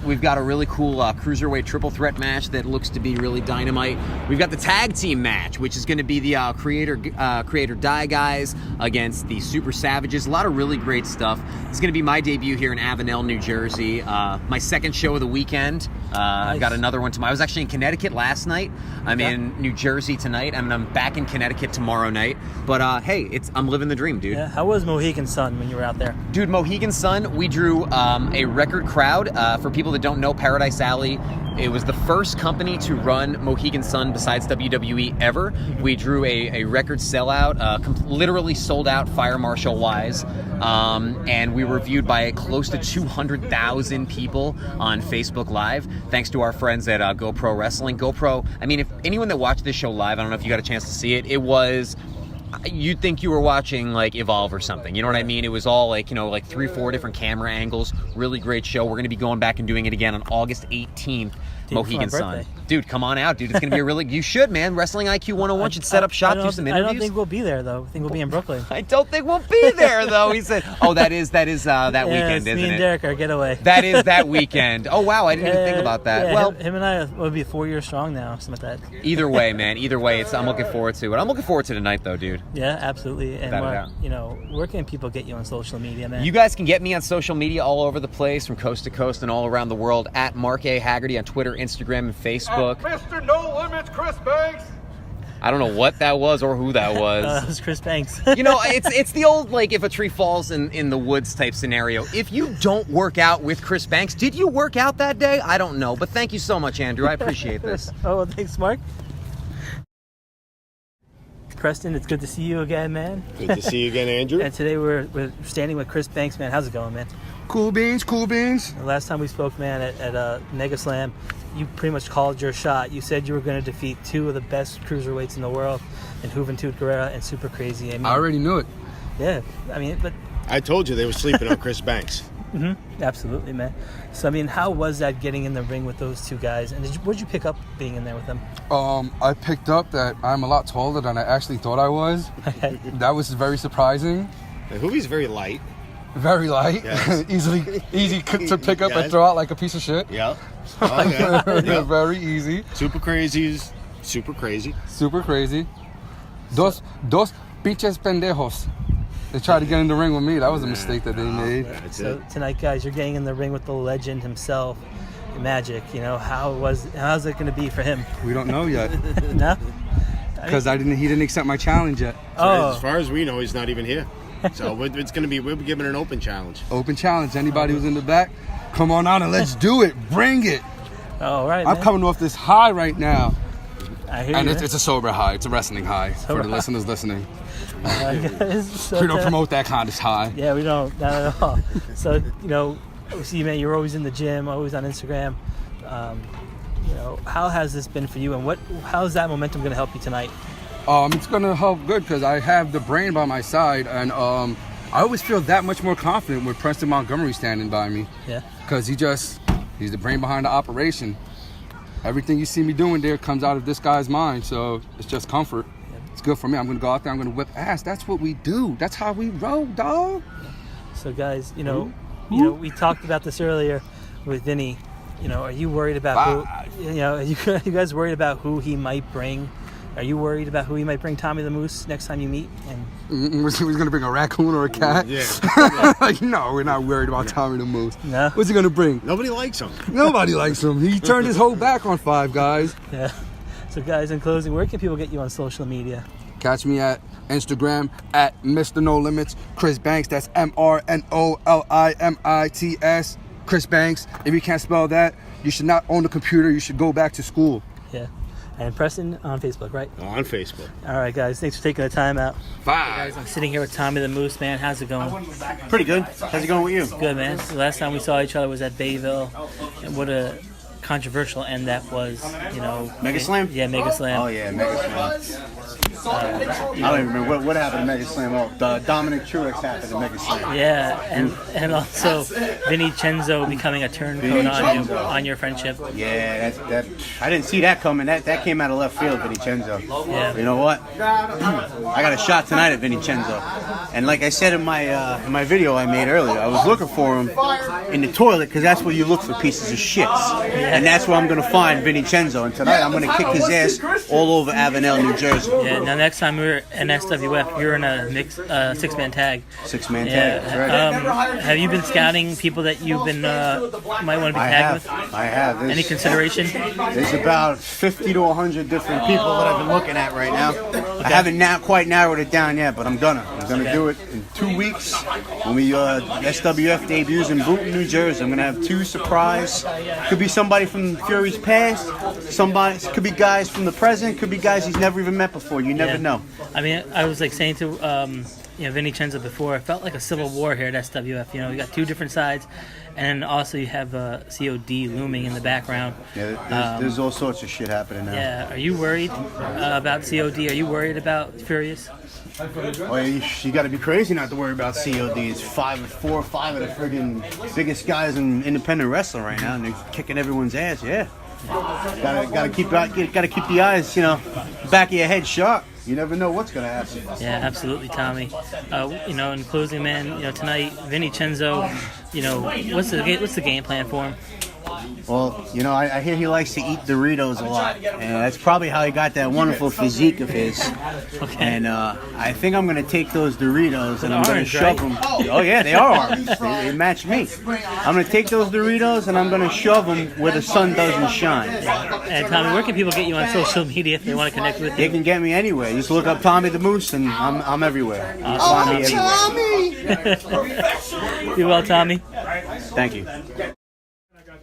[SPEAKER 12] We've got a really cool cruiserweight triple threat match that looks to be really dynamite. We've got the tag team match, which is going to be the Creator Die guys against the Super Savages. A lot of really great stuff. It's going to be my debut here in Avenel, New Jersey. My second show of the weekend. Nice. I've got another one tomorrow. I was actually in Connecticut last night. I'm in New Jersey tonight, and I'm back in Connecticut tomorrow night. But hey, I'm living the dream, dude.
[SPEAKER 2] Yeah. How was Mohegan Sun when you were out there?
[SPEAKER 12] Dude, Mohegan Sun, we drew a record crowd. For people that don't know, Paradise Alley, it was the first company to run Mohegan Sun besides WWE ever. We drew a record sellout, literally sold out fire marshal wise. and we were viewed by close to 200,000 people on Facebook Live, thanks to our friends at GoPro Wrestling. GoPro, I mean, if anyone that watched this show live, I don't know if you got a chance to see it, it was... You'd think you were watching like Evolve or something. You know what I mean? It was all like, like 3-4 different camera angles. Really great show. We're going to be going back and doing it again on August 18th.
[SPEAKER 2] Dude,
[SPEAKER 12] Mohegan
[SPEAKER 2] for my
[SPEAKER 12] Sun.
[SPEAKER 2] birthday.
[SPEAKER 12] Dude, come on out, dude. It's going to be a really... You should, man. Wrestling IQ 101 should set up shop, do some interviews.
[SPEAKER 2] I don't think we'll be there, though. I think we'll be in Brooklyn.
[SPEAKER 12] I don't think we'll be there, though. He said, oh, that is that weekend, isn't
[SPEAKER 2] me and
[SPEAKER 12] it?
[SPEAKER 2] Derek, our getaway.
[SPEAKER 12] That is that weekend. Oh, wow. I didn't even think about that.
[SPEAKER 2] Yeah,
[SPEAKER 12] Well,
[SPEAKER 2] him and I will be 4 years strong now, something like that.
[SPEAKER 12] either way, man. Either way, I'm looking forward to it. I'm looking forward to tonight, though, dude.
[SPEAKER 2] Yeah, absolutely. And
[SPEAKER 12] Without a
[SPEAKER 2] Mark, where can people get you on social media, man?
[SPEAKER 12] You guys can get me on social media all over the place, from coast to coast and all around the world, at Mark A. Haggerty on Twitter, Instagram, and Facebook.
[SPEAKER 13] Mr. No Limits, Chris Banks.
[SPEAKER 12] I don't know what that was or who that was.
[SPEAKER 2] It was Chris Banks.
[SPEAKER 12] It's the old, like, if a tree falls in the woods type scenario. If you don't work out with Chris Banks, did you work out that day? I don't know. But thank you so much, Andrew. I appreciate this.
[SPEAKER 2] Oh, well, thanks, Mark. Preston, it's good to see you again, man.
[SPEAKER 7] Good to see you again, Andrew.
[SPEAKER 2] And today we're standing with Chris Banks, man. How's it going, man?
[SPEAKER 14] Cool beans, cool beans.
[SPEAKER 2] The last time we spoke, man, at Mega Slam, you pretty much called your shot. You said you were going to defeat two of the best cruiserweights in the world, in Juventud Guerrera and Super Crazy. I
[SPEAKER 14] already knew it.
[SPEAKER 2] Yeah, I mean, but...
[SPEAKER 7] I told you they were sleeping on Chris Banks.
[SPEAKER 2] Absolutely, man. So, I mean, how was that getting in the ring with those two guys? And what did you pick up being in there with them?
[SPEAKER 14] I picked up that I'm a lot taller than I actually thought I was. That was very surprising.
[SPEAKER 7] And Juvi's very light.
[SPEAKER 14] Very light.
[SPEAKER 7] Yes.
[SPEAKER 14] easy to pick up and throw out like a piece of shit.
[SPEAKER 7] Yep. Okay.
[SPEAKER 14] Very easy.
[SPEAKER 7] Super crazies. Super crazy.
[SPEAKER 14] Super crazy. Dos pinches pendejos. They tried to get in the ring with me. That was a mistake that they made.
[SPEAKER 2] So tonight, guys, you're getting in the ring with the legend himself, Magic. How's it going to be for him?
[SPEAKER 14] We don't know yet.
[SPEAKER 2] No?
[SPEAKER 14] Because he didn't accept my challenge yet.
[SPEAKER 7] As far as we know, he's not even here. So it's going to be, we'll be giving an open challenge.
[SPEAKER 14] Open challenge. Anybody who's in the back, come on out and let's do it. Bring it.
[SPEAKER 2] All right,
[SPEAKER 14] I'm coming off this high right now.
[SPEAKER 2] I hear
[SPEAKER 14] and
[SPEAKER 2] you.
[SPEAKER 14] It's a sober high. It's a wrestling high for the listeners listening.
[SPEAKER 2] So
[SPEAKER 14] we don't promote that kind of high.
[SPEAKER 2] Yeah, we don't. Not at all. So, see, man, you're always in the gym, always on Instagram. How has this been for you, and how is that momentum going to help you tonight?
[SPEAKER 14] It's going to help good because I have the brain by my side, and I always feel that much more confident with Preston Montgomery standing by me.
[SPEAKER 2] Yeah.
[SPEAKER 14] Because he's the brain behind the operation. Everything you see me doing there comes out of this guy's mind, so it's just comfort. It's good for me. I'm going to go out there, I'm going to whip ass. That's what we do. That's how we roll, dog.
[SPEAKER 2] So, guys, we talked about this earlier with Vinny. Are you worried about who, are you guys worried about who he might bring? Are you worried about who he might bring Tommy the Moose next time you meet? And
[SPEAKER 14] was he going to bring a raccoon or a cat?
[SPEAKER 7] Yeah.
[SPEAKER 14] No, we're not worried about Tommy the Moose.
[SPEAKER 2] No.
[SPEAKER 14] What's he going to bring?
[SPEAKER 7] Nobody likes him.
[SPEAKER 14] Nobody likes him. He turned his whole back on Five Guys.
[SPEAKER 2] Yeah. So, guys, in closing, where can people get you on social media?
[SPEAKER 14] Catch me at Instagram at Mr. No Limits. Chris Banks, that's MRNOLIMITS. Chris Banks. If you can't spell that, you should not own a computer. You should go back to school.
[SPEAKER 2] Yeah. And Preston on Facebook, right?
[SPEAKER 7] On Facebook.
[SPEAKER 2] All right, guys. Thanks for taking the time out.
[SPEAKER 14] Bye.
[SPEAKER 2] Hey guys, I'm sitting here with Tommy the Moose, man. How's it going?
[SPEAKER 3] Pretty good. How's it going with you?
[SPEAKER 2] Good, man. The last time we saw each other was at Bayville. And what a controversial end that was,
[SPEAKER 3] Mega Slam?
[SPEAKER 2] Yeah, Mega Slam.
[SPEAKER 3] Oh, yeah, Mega Slam. I don't even remember what happened at Mega Slam. Oh, the Dominic Truex happened at Mega Slam.
[SPEAKER 2] Yeah, and also Vinny Cenzo becoming a turncoat on your friendship.
[SPEAKER 3] Yeah, that I didn't see that coming. That came out of left field, Vinny Cenzo.
[SPEAKER 2] Yeah.
[SPEAKER 3] You know what? I got a shot tonight at Vinny Cenzo, and like I said in my video I made earlier, I was looking for him in the toilet because that's where you look for pieces of shits, and that's where I'm gonna find Vinny Cenzo. And tonight I'm gonna kick his ass all over Avenel, New Jersey.
[SPEAKER 2] Yeah. Now next time we're in SWF, you're in a six-man tag.
[SPEAKER 3] Six-man tag. That's right.
[SPEAKER 2] Have you been scouting people that you've been might want to be tagged with?
[SPEAKER 3] I have.
[SPEAKER 2] Any consideration?
[SPEAKER 3] There's about 50 to 100 different people that I've been looking at right now. Okay. I haven't quite narrowed it down yet, but I'm gonna do it in 2 weeks when we SWF debuts in Boonton, New Jersey. I'm gonna have 2 surprise. Could be somebody from Fury's past. Could be guys from the present. Could be guys he's never even met before. You never know.
[SPEAKER 2] I mean, I was saying to Vinny Cenzo before. It felt like a civil war here at SWF. You got two different sides, and also you have COD looming in the background.
[SPEAKER 15] Yeah, there's all sorts of shit happening now.
[SPEAKER 2] Yeah, are you worried about COD? Are you worried about Furious?
[SPEAKER 15] Well, you got to be crazy not to worry about COD. It's 4 or 5 of the friggin' biggest guys in independent wrestling right now, and they're kicking everyone's ass. Yeah, gotta keep the eyes, back of your head sharp. You never know what's gonna happen.
[SPEAKER 2] Yeah, absolutely, Tommy. In closing, man, tonight, Vinny Cenzo, what's the game plan for him?
[SPEAKER 15] Well, I hear he likes to eat Doritos a lot, and that's probably how he got that wonderful physique of his.
[SPEAKER 2] Okay.
[SPEAKER 15] And I think I'm going to take those Doritos and I'm going to shove them. Oh, yeah, they are orange. They match me. I'm going to take those Doritos and I'm going to shove them where the sun doesn't shine.
[SPEAKER 2] And Tommy, where can people get you on social media if they want to connect with you?
[SPEAKER 15] They can get me anywhere. Just look up Tommy the Moose and I'm everywhere.
[SPEAKER 2] Tommy! You well, Tommy?
[SPEAKER 15] Thank you.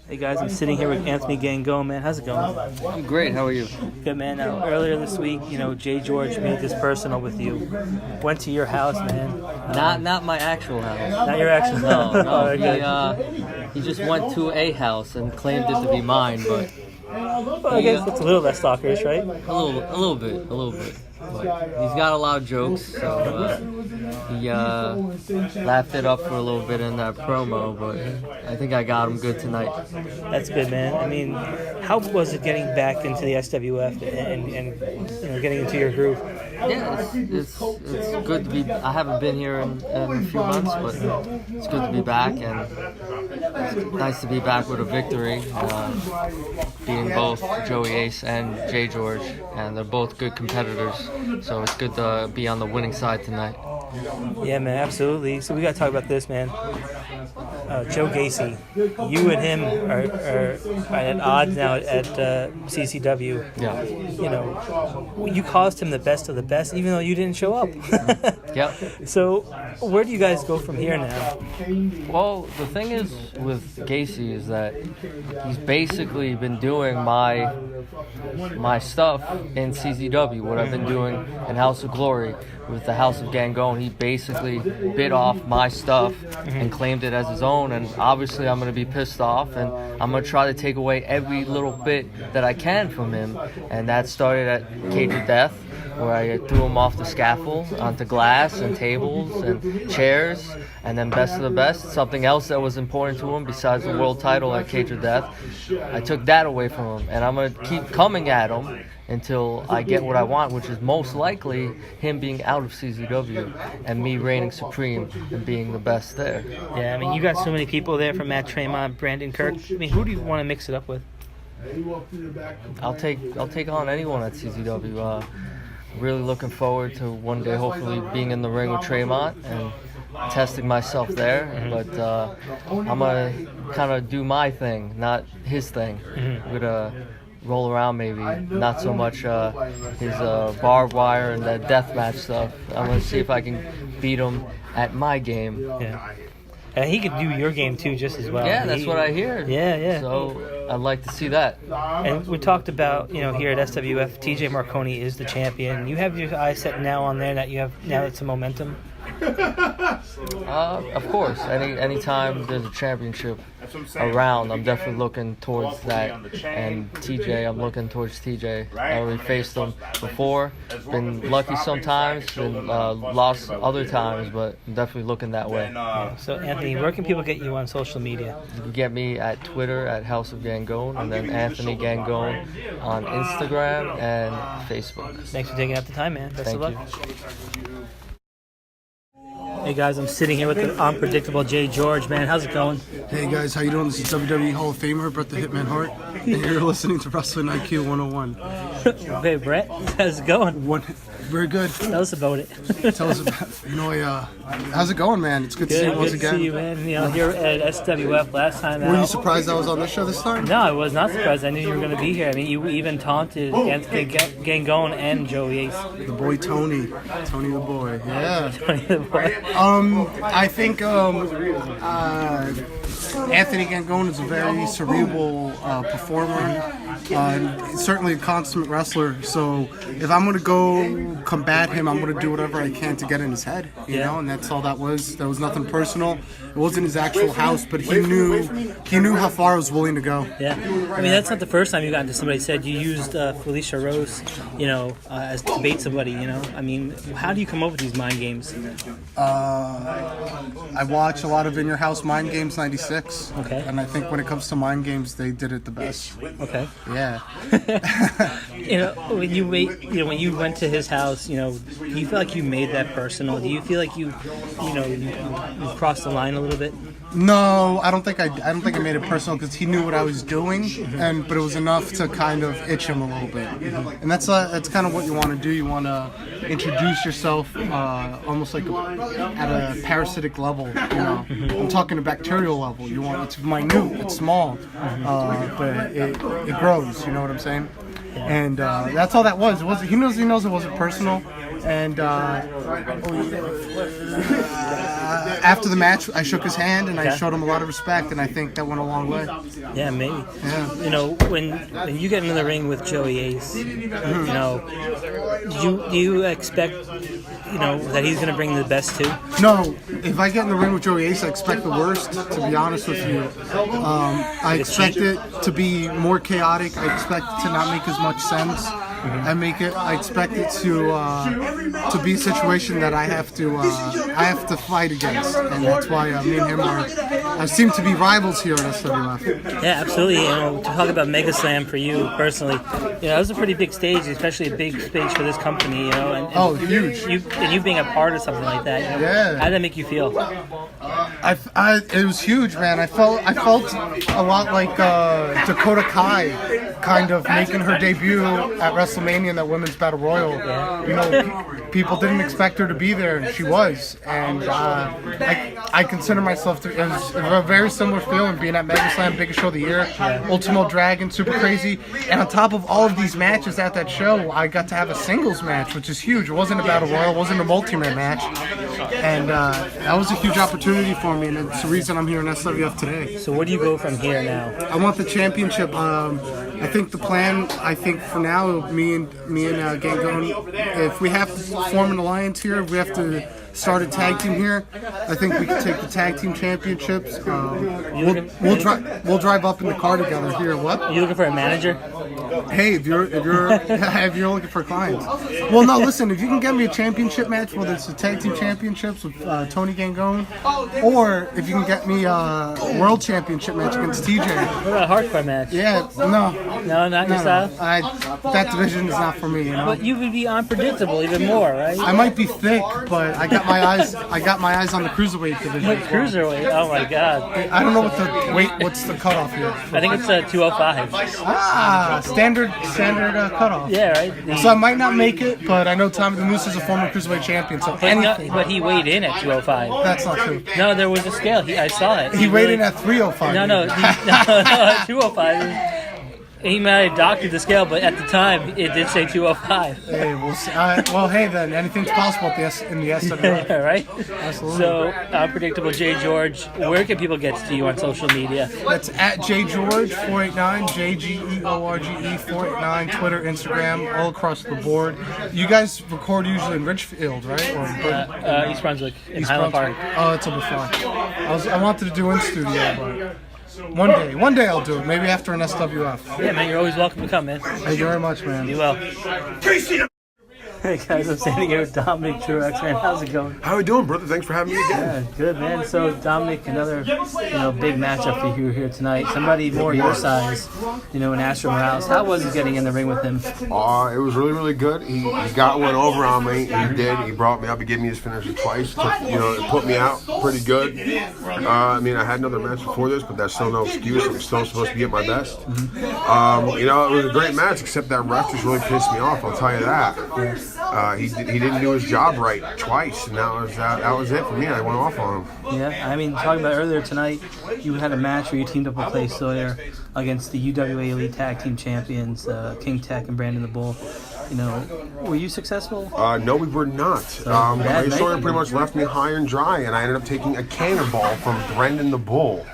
[SPEAKER 2] Hey guys, I'm sitting here with Anthony Gangone, man. How's it going?
[SPEAKER 16] I'm great. How are you?
[SPEAKER 2] Good, man. Now, earlier this week, Jay George made this personal with you. Went to your house, man.
[SPEAKER 16] Not my actual house.
[SPEAKER 2] Not your actual house.
[SPEAKER 16] No. He just went to a house and claimed it to be mine, but
[SPEAKER 2] well, I guess it's a little less stalkerish, right?
[SPEAKER 16] A little bit. But he's got a lot of jokes, so he laughed it up for a little bit in that promo, but I think I got him good tonight.
[SPEAKER 2] That's good, man. I mean, how was it getting back into the SWF and getting into your groove?
[SPEAKER 16] Yeah, it's good to be. I haven't been here in a few months, but it's good to be back, and it's nice to be back with a victory, being both Joey Ace and Jay George, and they're both good competitors, so it's good to be on the winning side tonight.
[SPEAKER 2] Yeah, man, absolutely. So we got to talk about this, man. Joe Gacy, you and him are at odds now at CCW.
[SPEAKER 16] Yeah.
[SPEAKER 2] You caused him the best of the best, even though you didn't show up.
[SPEAKER 16] Yep.
[SPEAKER 2] So where do you guys go from here now?
[SPEAKER 16] Well, the thing is with Gacy is that he's basically been doing my stuff in CZW, what I've been doing in House of Glory with the House of Gangone. He basically bit off my stuff and claimed it as his own, and obviously I'm going to be pissed off, and I'm going to try to take away every little bit that I can from him. And that started at Cage of Death, where I threw him off the scaffold onto glass and tables and chairs. And then Best of the Best, something else that was important to him besides the world title at Cage of Death, I took that away from him, and I'm going to keep coming at him until I get what I want, which is most likely him being out of CZW and me reigning supreme and being the best there.
[SPEAKER 2] Yeah, I mean, you got so many people there from Matt Tremont, Brandon Kirk. I mean, who do you want to mix it up with?
[SPEAKER 16] I'll take on anyone at CZW. Really looking forward to one day hopefully being in the ring with Tremont and testing myself there, but I'm gonna kind of do my thing, not his thing. I'm gonna roll around maybe, not so much his barbed wire and that deathmatch stuff. I'm gonna see if I can beat him at my game.
[SPEAKER 2] Yeah. And he could do your game too, just as well.
[SPEAKER 16] Yeah, that's what I hear.
[SPEAKER 2] Yeah.
[SPEAKER 16] So I'd like to see that.
[SPEAKER 2] And we talked about, here at SWF, TJ Marconi is the champion. You have your eyes set now on there that you have now it's a momentum.
[SPEAKER 16] Of course. Anytime there's a championship around, I'm definitely looking towards that. And TJ, I'm looking towards TJ. I already faced him before. Been lucky sometimes, been lost other times, but I'm definitely looking that way.
[SPEAKER 2] So, Anthony, where can people get you on social media?
[SPEAKER 16] You can get me at Twitter at House of Gangone, and then Anthony Gangone on Instagram and Facebook.
[SPEAKER 2] Thanks for taking out the time, man. Best of luck.
[SPEAKER 16] You.
[SPEAKER 2] Hey guys, I'm sitting here with the unpredictable Jay George, man. How's it going?
[SPEAKER 17] Hey guys, how you doing? This is WWE Hall of Famer Brett the Hitman Hart, and you're listening to Wrestling IQ 101.
[SPEAKER 2] Hey Brett, how's it going?
[SPEAKER 17] Very good.
[SPEAKER 2] Tell us about it.
[SPEAKER 17] Tell us about how's it going, man? It's good to see you once again.
[SPEAKER 2] Good to see you, man. Here at SWF last time
[SPEAKER 17] Were you surprised I was on this show this time?
[SPEAKER 2] No, I was not surprised. I knew you were going to be here. I mean, you even taunted Anthony Gangone and Joey Ace.
[SPEAKER 17] The boy Tony the boy. Yeah.
[SPEAKER 2] Tony the boy.
[SPEAKER 17] I think Anthony Gangone is a very cerebral performer. Certainly a consummate wrestler. So if I'm going to go combat him, I'm going to do whatever I can to get in his head, you know, and that's all that was. There was nothing personal. It wasn't his actual house, but he knew how far I was willing to go.
[SPEAKER 2] Yeah. I mean, that's not the first time you got into somebody said you used Felicia Rose, you know, as to bait somebody, you know. I mean, how do you come up with these mind games?
[SPEAKER 17] I watch a lot of In Your House Mind Games 96.
[SPEAKER 2] Okay.
[SPEAKER 17] And I think when it comes to mind games, they did it the best.
[SPEAKER 2] Okay.
[SPEAKER 17] Yeah.
[SPEAKER 2] You know, when you went to his house, you know, do you feel like you made that personal? Do you feel like you crossed the line a little bit?
[SPEAKER 17] No, I don't think I made it personal because he knew what I was doing, but it was enough to kind of itch him a little bit. And that's kind of what you want to do. You want to introduce yourself almost like at a parasitic level. You know, I'm talking a bacterial level. It's minute, it's small, but it grows. You know what I'm saying? And that's all that was. He knows it wasn't personal. And after the match, I shook his hand and I showed him a lot of respect, and I think that went a long way.
[SPEAKER 2] Yeah, maybe.
[SPEAKER 17] Yeah.
[SPEAKER 2] You know, when you get into the ring with Joey Ace, you know, do you expect, you know, that he's going to bring the best too?
[SPEAKER 17] No. If I get in the ring with Joey Ace, I expect the worst, to be honest with you. I expect it to be more chaotic. I expect it to not make as much sense. I expect it to be a situation that I have to fight against, and that's why me and him seem to be rivals here at SWF.
[SPEAKER 2] Yeah, absolutely. You know, to talk about Mega Slam for you personally, you know, that was a pretty big stage, especially a big stage for this company. You know, and
[SPEAKER 17] huge.
[SPEAKER 2] You being a part of something like that. You know,
[SPEAKER 17] yeah.
[SPEAKER 2] How did that make you feel?
[SPEAKER 17] It was huge, man. I felt a lot like Dakota Kai, kind of making her debut at WrestleMania in that Women's Battle Royal. Yeah. You know, people didn't expect her to be there, and she was. And I consider myself it was a very similar feeling being at Mega Slam, biggest show of the year, Ultimo Dragon, super crazy. And on top of all of these matches at that show, I got to have a singles match, which is huge. It wasn't a Battle Royal, it wasn't a multi-man match. And that was a huge opportunity for me, and it's the reason I'm here in SWF today.
[SPEAKER 2] So where do you go from here now?
[SPEAKER 17] I want the championship. I think the plan, for now, me and Gangone, if we have to form an alliance here, if we have to start a tag team here, I think we can take the tag team championships. We'll drive up in the car together here. What?
[SPEAKER 2] You looking for a manager?
[SPEAKER 17] Hey, if you're looking for clients. Well, no, listen. If you can get me a championship match, whether it's the tag team championships with Tony Gangone, or if you can get me a world championship match against TJ.
[SPEAKER 2] What about a hardcore match?
[SPEAKER 17] Yeah, no,
[SPEAKER 2] not your style.
[SPEAKER 17] That division is not for me. You know.
[SPEAKER 2] But you would be unpredictable even more, right?
[SPEAKER 17] I might be thick, but I got my eyes on the cruiserweight division.
[SPEAKER 2] Cruiserweight? Oh my God!
[SPEAKER 17] I don't know what's the cutoff here.
[SPEAKER 2] I think it's 205.
[SPEAKER 17] Standard cutoff.
[SPEAKER 2] Yeah, right.
[SPEAKER 17] So I might not make it, but I know Tommy the Moose is a former cruiserweight champion. So
[SPEAKER 2] but he weighed in at 205.
[SPEAKER 17] That's not true.
[SPEAKER 2] No, there was a scale. I saw it.
[SPEAKER 17] He weighed in at 305.
[SPEAKER 2] No, 205. He might have doctored the scale, but at the time, it did say 205.
[SPEAKER 17] Hey, we'll see. Well, hey, then. Anything's possible in the SWF.
[SPEAKER 2] Yeah, right?
[SPEAKER 17] Absolutely.
[SPEAKER 2] So, Unpredictable J. George, where can people get to you on social media?
[SPEAKER 17] That's at JGeorge489, JGEORGE 489, Twitter, Instagram, all across the board. You guys record usually in Richfield, right?
[SPEAKER 2] Or East Brunswick, in Highland Park.
[SPEAKER 17] Oh, it's a bit far. I wanted to do in studio, but... One day I'll do it. Maybe after an SWF.
[SPEAKER 2] Yeah, man, you're always welcome to come, man.
[SPEAKER 17] Thank you very much, man.
[SPEAKER 2] Be well. Hey guys, I'm standing here with Dominic Truex, man. How's it going?
[SPEAKER 18] How are you doing, brother? Thanks for having me again.
[SPEAKER 2] Yeah, good, man. So Dominic, another big matchup for you here tonight. Somebody more your size, in Astro Morales. How was it getting in the ring with him?
[SPEAKER 18] It was really, really good. He got one over on me. He did. He brought me up. He gave me his finisher twice. It put me out pretty good. I had another match before this, but that's still no excuse. I'm still supposed to be at my best. It was a great match, except that ref just really pissed me off. I'll tell you that. He didn't do his job right twice, and that was it for me. I went off on him.
[SPEAKER 2] Yeah, talking about earlier tonight, you had a match where you teamed up with Clay Sawyer against the UWA Elite Tag Team Champions, King Tech and Brandon the Bull. Were you successful?
[SPEAKER 18] No, we were not. Clay Sawyer pretty much left me high and dry, and I ended up taking a cannonball from Brendan the Bull.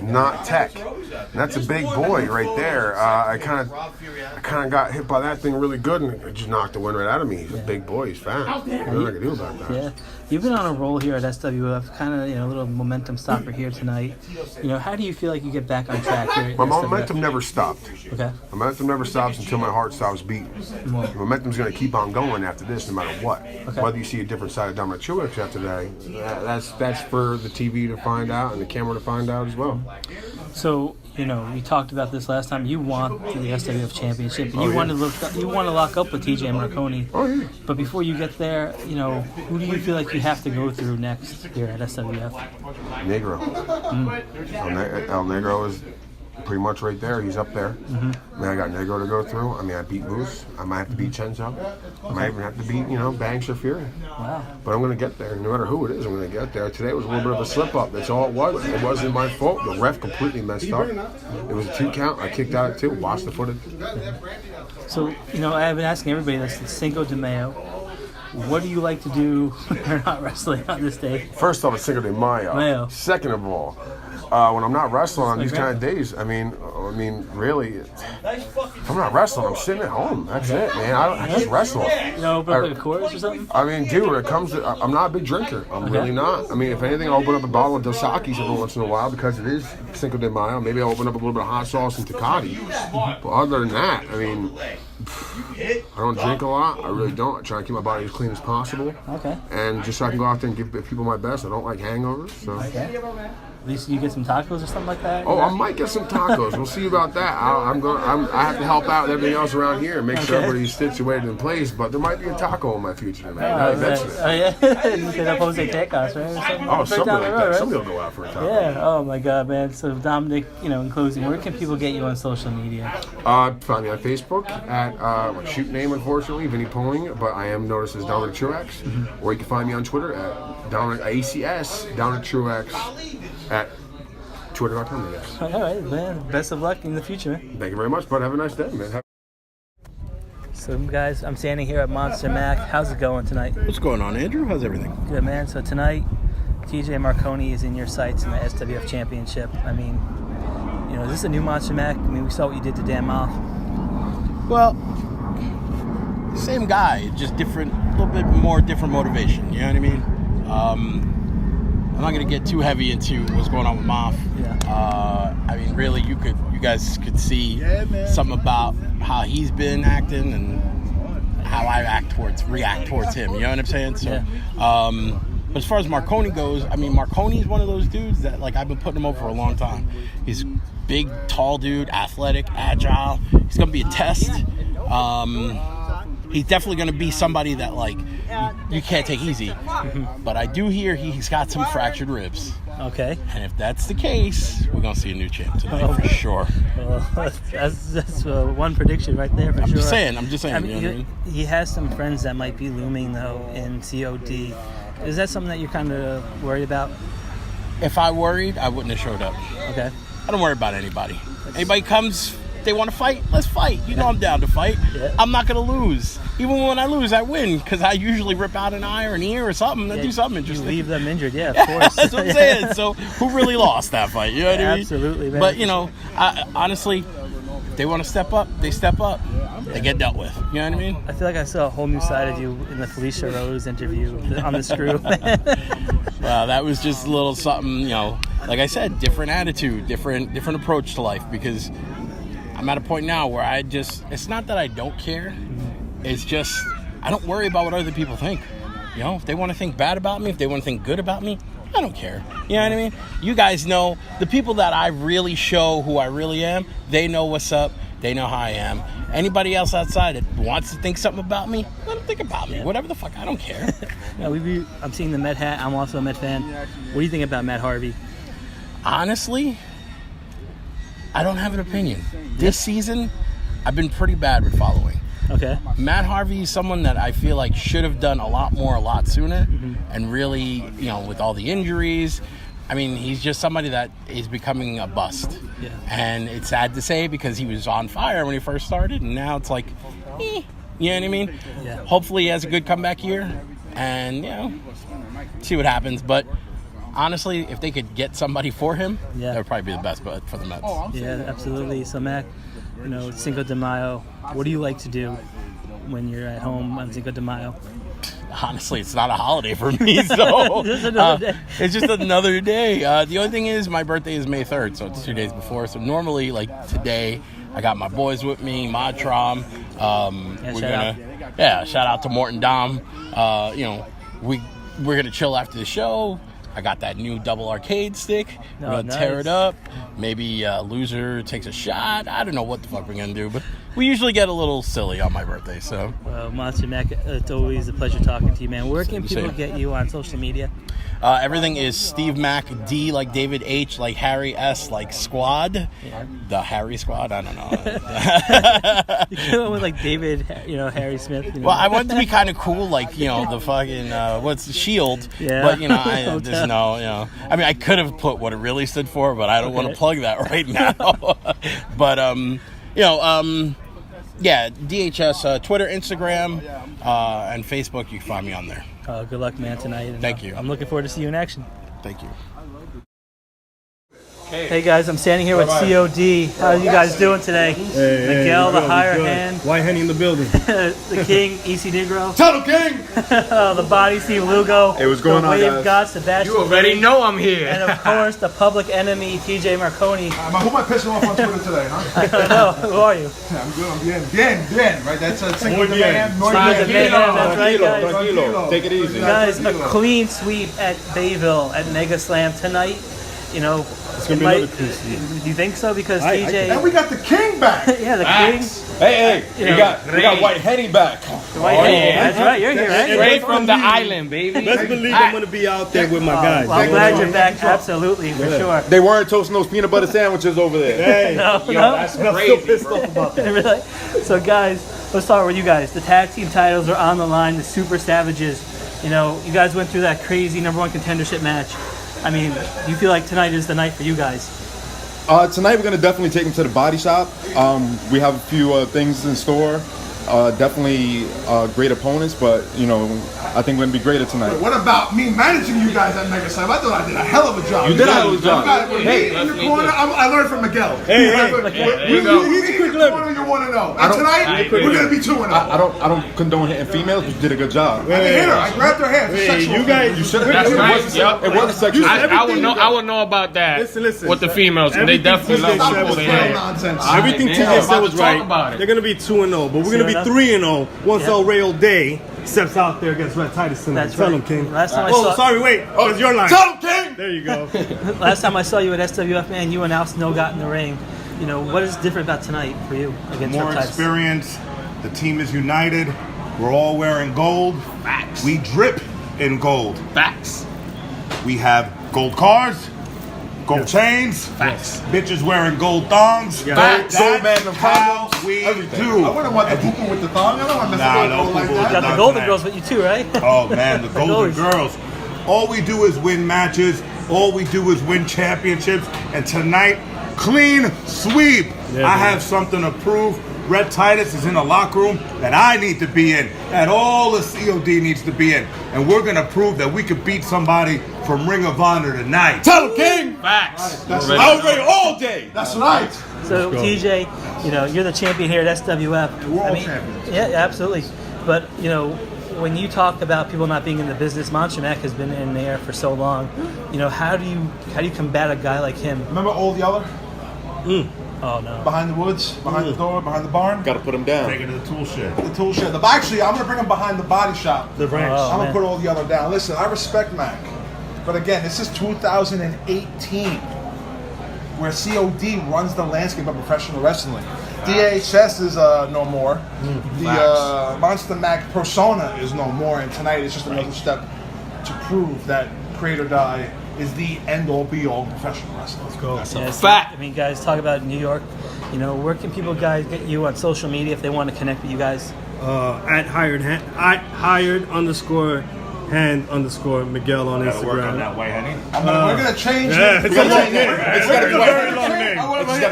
[SPEAKER 18] not tech. And that's a big boy right there. I kind of got hit by that thing really good, and it just knocked the wind right out of me. He's a big boy. He's fast. There's nothing I can do about that.
[SPEAKER 2] Yeah, you've been on a roll here at SWF, kind of a little momentum stopper here tonight. How do you feel like you get back on track here?
[SPEAKER 18] My momentum never stopped.
[SPEAKER 2] Okay.
[SPEAKER 18] My momentum never stops until my heart stops beating. The momentum's going to keep on going after this, no matter what.
[SPEAKER 2] Okay.
[SPEAKER 18] Whether you see a different side of Dominic Truex after today, that's for the TV to find out and the camera to find out as well.
[SPEAKER 2] So, we talked about this last time. You want the SWF championship. You want to lock up with TJ Marconi.
[SPEAKER 18] Oh, yeah.
[SPEAKER 2] But before you get there, who do you feel like you have to go through next here at SWF?
[SPEAKER 18] Negro. El Negro is pretty much right there. He's up there. I got Negro to go through. I beat Moose. I might have to beat Cenzo. I might even have to beat, Banks or Fury.
[SPEAKER 2] Wow.
[SPEAKER 18] But I'm going to get there. No matter who it is, I'm going to get there. Today was a little bit of a slip-up. That's all it was. It wasn't my fault. The ref completely messed up. It was a 2 count. I kicked out at 2. Watch the footage.
[SPEAKER 2] So, I've been asking everybody this. It's Cinco de Mayo. What do you like to do when you're not wrestling on this day?
[SPEAKER 18] First off, it's Cinco de Mayo. Second of all, when I'm not wrestling on these kind of days, really, if I'm not wrestling, I'm sitting at home. That's it, man. I just wrestle.
[SPEAKER 2] Open up like a chorus or something?
[SPEAKER 18] Dude, when it comes to, I'm not a big drinker. I'm really not. If anything, I'll open up a bottle of Dos Equis every once in a while because it is Cinco de Mayo. Maybe I'll open up a little bit of hot sauce and Tecate. But other than that, I don't drink a lot. I really don't. I try to keep my body as clean as possible.
[SPEAKER 2] Okay.
[SPEAKER 18] And just so I can go out there and give people my best. I don't like hangovers. So.
[SPEAKER 2] Okay. At least you get some tacos or something like that?
[SPEAKER 18] Oh, I might get some tacos. We'll see about that. I have to help out with everything else around here and make sure everybody's situated in place. But there might be a taco in my future, man.
[SPEAKER 2] Yeah. You said Jose Tacos, right?
[SPEAKER 18] Oh, something like that. Somebody will go out for a taco.
[SPEAKER 2] Yeah. Oh my God, man. So Dominic, in closing, where can people get you on social media?
[SPEAKER 18] Find me on Facebook at my shoot name, unfortunately, Vinny Pulling, but I am noticed as Dominic Truex. Or you can find me on Twitter at Dominic ACS Dominic Truex at Twitter.com, I guess.
[SPEAKER 2] All right, man. Best of luck in the future, man.
[SPEAKER 18] Thank you very much, bud. Have a nice day, man.
[SPEAKER 2] So, guys, I'm standing here at Monsta Mack. How's it going tonight?
[SPEAKER 19] What's going on, Andrew? How's everything?
[SPEAKER 2] Good, man. So tonight, TJ Marconi is in your sights in the SWF Championship. Is this a new Monsta Mack? We saw what you did to Dan Moff.
[SPEAKER 19] Well, same guy, just different, a little bit more different motivation. You know what I mean? I'm not going to get too heavy into what's going on with Moff. Yeah. Really, you guys could see something about how he's been acting and how I react towards him. You know what I'm saying? So, but as far as Marconi goes, Marconi's one of those dudes that I've been putting him over for a long time. He's big, tall dude, athletic, agile. He's going to be a test. He's definitely going to be somebody that you can't take easy. But I do hear he's got some fractured ribs.
[SPEAKER 2] Okay.
[SPEAKER 19] And if that's the case, we're going to see a new champ tonight for sure.
[SPEAKER 2] Well, that's one prediction right there for sure.
[SPEAKER 19] I'm just saying.
[SPEAKER 2] He has some friends that might be looming, though, in COD. Is that something that you're kind of worried about?
[SPEAKER 19] If I worried, I wouldn't have showed up.
[SPEAKER 2] Okay.
[SPEAKER 19] I don't worry about anybody. Anybody comes, they want to fight, let's fight. I'm down to fight. Yeah. I'm not going to lose. Even when I lose, I win because I usually rip out an eye or an ear or something and do something interesting.
[SPEAKER 2] You leave them injured, of course.
[SPEAKER 19] That's what I'm saying. So who really lost that fight? You know what I mean?
[SPEAKER 2] Absolutely, man.
[SPEAKER 19] But, honestly, if they want to step up, they step up. They get dealt with. You know what I mean?
[SPEAKER 2] I feel like I saw a whole new side of you in the Felicia Rose interview on the Screw.
[SPEAKER 19] Well, that was just a little something, like I said, different attitude, different approach to life because I'm at a point now where it's not that I don't care. It's just, I don't worry about what other people think. If they want to think bad about me, if they want to think good about me, I don't care. You know what I mean? You guys know, the people that I really show who I really am, they know what's up. They know how I am. Anybody else outside that wants to think something about me, let them think about me. Whatever the fuck, I don't care.
[SPEAKER 2] I'm seeing the Met hat. I'm also a Met fan. What do you think about Matt Harvey?
[SPEAKER 19] Honestly, I don't have an opinion. This season, I've been pretty bad with following.
[SPEAKER 2] Okay.
[SPEAKER 19] Matt Harvey is someone that I feel like should have done a lot more, a lot sooner. And really, with all the injuries, he's just somebody that is becoming a bust.
[SPEAKER 2] Yeah.
[SPEAKER 19] And it's sad to say because he was on fire when he first started, and now it's like, you know what I mean?
[SPEAKER 2] Yeah.
[SPEAKER 19] Hopefully he has a good comeback year, and, see what happens. But honestly, if they could get somebody for him, that would probably be the best bet for the Mets.
[SPEAKER 2] Yeah, absolutely. So, Mac, it's Cinco de Mayo. What do you like to do when you're at home on Cinco de Mayo?
[SPEAKER 19] Honestly, it's not a holiday for me, so
[SPEAKER 2] Just another day.
[SPEAKER 19] it's just another day. The only thing is my birthday is May 3rd, so it's 2 days before. So normally, like today, I got my boys with me, Matrom. Shout out to Morton Dom. We're gonna chill after the show. I got that new double arcade stick. We're gonna tear it up. Maybe loser takes a shot. I don't know what the fuck we're gonna do, but we usually get a little silly on my birthday. So,
[SPEAKER 2] Monster Mac, it's always a pleasure talking to you, man. Where can people get you on social media?
[SPEAKER 19] Everything is Steve Mack, D like David, H like Harry, S like Squad. Yeah. The Harry Squad? I don't know.
[SPEAKER 2] You came with like David, Harry Smith.
[SPEAKER 19] Well, I wanted to be kind of cool, like, the fucking, what's the Shield?
[SPEAKER 2] Yeah.
[SPEAKER 19] But, I just know, I mean, I could have put what it really stood for, but I don't want to plug that right now. But, DHS, Twitter, Instagram, and Facebook, you can find me on there.
[SPEAKER 2] Good luck, man, tonight. And,
[SPEAKER 19] Thank you.
[SPEAKER 2] I'm looking forward to see you in action.
[SPEAKER 19] Thank you.
[SPEAKER 2] Hey guys, I'm standing here with COD. How are you guys doing today? Miguel, the higher hand.
[SPEAKER 20] White Henny in the building.
[SPEAKER 2] The King, EC Negro.
[SPEAKER 20] Tunnel King!
[SPEAKER 2] The Body, Steve Lugo.
[SPEAKER 20] Hey, what's going on,
[SPEAKER 2] Wave
[SPEAKER 20] guys?
[SPEAKER 2] God, Sebastian.
[SPEAKER 20] You already
[SPEAKER 2] King,
[SPEAKER 20] know I'm here.
[SPEAKER 2] And of course, the public enemy, TJ Marconi.
[SPEAKER 21] Who am I pissing off on Twitter today, huh?
[SPEAKER 2] I don't know. Who are you?
[SPEAKER 21] I'm good. I'm bien, right? That's Cinco de Mayhem.
[SPEAKER 2] Cinco de Mayhem, that's right, guys.
[SPEAKER 21] Tranquilo.
[SPEAKER 20] Take it easy.
[SPEAKER 2] Guys, a clean sweep at Bayville at Mega Slam tonight.
[SPEAKER 20] It's going to be another clean sweep.
[SPEAKER 2] Do you think so? Because TJ...
[SPEAKER 21] And we got the King back.
[SPEAKER 2] Yeah, the King.
[SPEAKER 20] Hey, we got White Henny back.
[SPEAKER 2] White Henny, that's right. You're here, right?
[SPEAKER 20] Straight from the island, baby. Best believe I'm going to be out there with my guys.
[SPEAKER 2] Well, I'm glad you're back. Absolutely, for sure.
[SPEAKER 20] They weren't toasting those peanut butter sandwiches over there. Hey,
[SPEAKER 2] no.
[SPEAKER 20] that's crazy. I'm still pissed off about that.
[SPEAKER 2] Really? So, guys, let's start with you guys. The tag team titles are on the line. The Super Savages. You guys went through that crazy number one contendership match. I mean, do you feel like tonight is the night for you guys?
[SPEAKER 22] Tonight we're going to definitely take them to the body shop. We have a few things in store. Definitely great opponents, but I think we're going to be greater tonight.
[SPEAKER 21] What about me managing you guys at Mega Slam? I thought I did a hell of a job.
[SPEAKER 22] You did a hell of a job.
[SPEAKER 21] Hey, in the corner, I learned from Miguel.
[SPEAKER 22] Hey,
[SPEAKER 21] he's in the corner you want to know. And tonight, we're going to be 2-0.
[SPEAKER 22] I don't condone hitting females, but you did a good job.
[SPEAKER 21] I didn't hit her. I grabbed her hand.
[SPEAKER 20] You guys,
[SPEAKER 22] you should have. It wasn't sexual.
[SPEAKER 23] I would know about that.
[SPEAKER 20] Listen.
[SPEAKER 23] With the females, they definitely love to pull their hair.
[SPEAKER 20] Everything TJ said was right. They're going to be 2-0, but we're going to be 3-0 once El Real Day steps out there against Rhett Titus tonight.
[SPEAKER 2] That's
[SPEAKER 20] Tell
[SPEAKER 2] right.
[SPEAKER 20] him, King.
[SPEAKER 2] Last time I saw...
[SPEAKER 20] sorry, wait. Oh, it's your line.
[SPEAKER 21] Tell him, King!
[SPEAKER 20] There you go.
[SPEAKER 2] Last time I saw you at SWF, man, you and Al Snow got in the ring. What is different about tonight for you against
[SPEAKER 21] More
[SPEAKER 2] Rhett Titus?
[SPEAKER 21] experience. The team is united. We're all wearing gold.
[SPEAKER 23] Facts.
[SPEAKER 21] We drip in gold.
[SPEAKER 23] Facts.
[SPEAKER 21] We have gold cars, gold chains.
[SPEAKER 23] Facts.
[SPEAKER 21] Bitches wearing gold thongs.
[SPEAKER 23] Facts.
[SPEAKER 21] Gold man how we do. I wouldn't want the people with the thong. I don't want to no
[SPEAKER 2] You
[SPEAKER 21] like
[SPEAKER 2] got
[SPEAKER 21] that.
[SPEAKER 2] the Golden Girls with you too, right?
[SPEAKER 21] Oh man, the Golden Girls. All we do is win matches. All we do is win championships. And tonight, clean sweep. I have something to prove. Rhett Titus is in the locker room that I need to be in, that all the COD needs to be in. And we're going to prove that we could beat somebody from Ring of Honor tonight.
[SPEAKER 20] Tell him, King!
[SPEAKER 23] Facts.
[SPEAKER 20] I was ready all day.
[SPEAKER 21] That's right.
[SPEAKER 2] So, TJ, you're the champion here at SWF.
[SPEAKER 21] We're all champions.
[SPEAKER 2] Yeah, absolutely. But, when you talk about people not being in the business, Monster Mack has been in there for so long. How do you combat a guy like him?
[SPEAKER 21] Remember Old Yeller?
[SPEAKER 2] Oh no!
[SPEAKER 21] Behind the woods, behind the door, behind the barn.
[SPEAKER 22] Got to put him down.
[SPEAKER 21] Take it to the tool shed. The tool shed. Actually, I'm gonna bring him behind the body shop.
[SPEAKER 20] The branch.
[SPEAKER 21] I'm gonna put Old Yeller down. Listen, I respect Mack, but again, this is 2018, where COD runs the landscape of professional wrestling. DHS is no more. The Monster Mack persona is no more, and tonight is just another step to prove that Create or Die is the end-all, be-all professional wrestling. Let's go.
[SPEAKER 23] That's a fact.
[SPEAKER 2] I mean, guys, talk about New York. Where can people, guys, get you on social media if they want to connect with you guys?
[SPEAKER 20] At hired _ _Miguel on Instagram.
[SPEAKER 21] Work on that, White Henny. We're gonna change it.
[SPEAKER 20] It's a long name. It's got to be a very long name.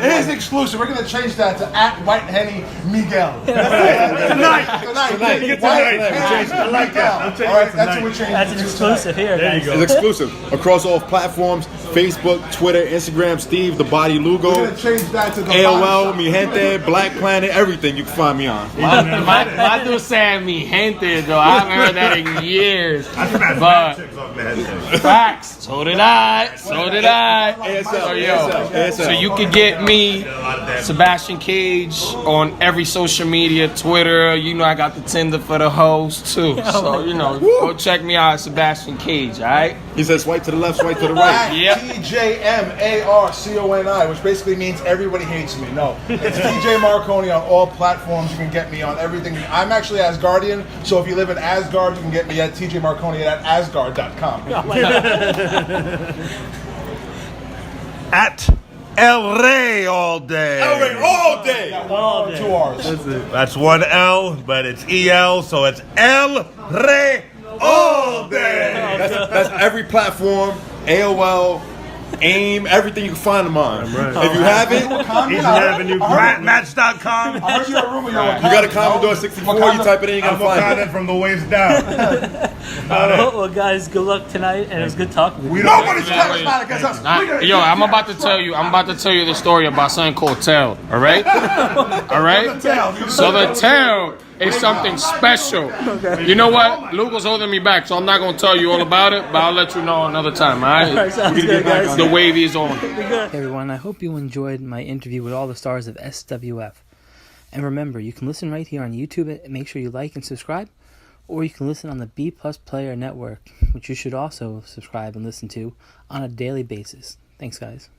[SPEAKER 21] Here's the exclusive. We're gonna change that to @White Henny Miguel.
[SPEAKER 20] Tonight.
[SPEAKER 21] I like that. All right, that's what we're changing.
[SPEAKER 2] That's an exclusive here, guys.
[SPEAKER 22] It's exclusive across all platforms: Facebook, Twitter, Instagram. Steve the Body Lugo.
[SPEAKER 21] We're gonna change that to the
[SPEAKER 22] AOL, Mi Gente, Black Planet, everything you can find me on.
[SPEAKER 23] My dude saying mi gente, though. I haven't heard that in years. But facts. So did I. So you could get me, Sebastian Cage, on every social media, Twitter. You know I got the Tinder for the hoes too. So go check me out, Sebastian Cage. All right.
[SPEAKER 22] He says swipe to the left, swipe to the right.
[SPEAKER 21] Yep. TJMARCONI, which basically means everybody hates me. No, it's TJ Marconi on all platforms. You can get me on everything. I'm actually Asgardian, so if you live in Asgard, you can get me at TJ Marconi at Asgard.com.
[SPEAKER 1] At El Rey all day.
[SPEAKER 21] El Rey all day.
[SPEAKER 1] All
[SPEAKER 21] day. 2 R's.
[SPEAKER 1] That's one L, but it's EL, so it's El Rey all day.
[SPEAKER 22] That's every platform, AOL, AIM, everything you can find them on. If you have it,
[SPEAKER 1] Eastern Avenue, Match.com.
[SPEAKER 21] I heard you a rumor.
[SPEAKER 22] You got a Commodore 64, you type it in, you gotta find it.
[SPEAKER 1] From the waist down.
[SPEAKER 2] Well, guys, good luck tonight, and it was good talking with you.
[SPEAKER 21] Nobody's charismatic as us.
[SPEAKER 23] Yo, I'm about to tell you the story about something called tail. All right. So the tail is something special. You know what? Lugo's holding me back, so I'm not gonna tell you all about it, but I'll let you know another time. All right.
[SPEAKER 2] Sounds good, guys.
[SPEAKER 23] The wave is on.
[SPEAKER 2] Hey everyone, I hope you enjoyed my interview with all the stars of SWF. And remember, you can listen right here on YouTube. Make sure you like and subscribe. Or you can listen on the B Plus Player Network, which you should also subscribe and listen to on a daily basis. Thanks, guys.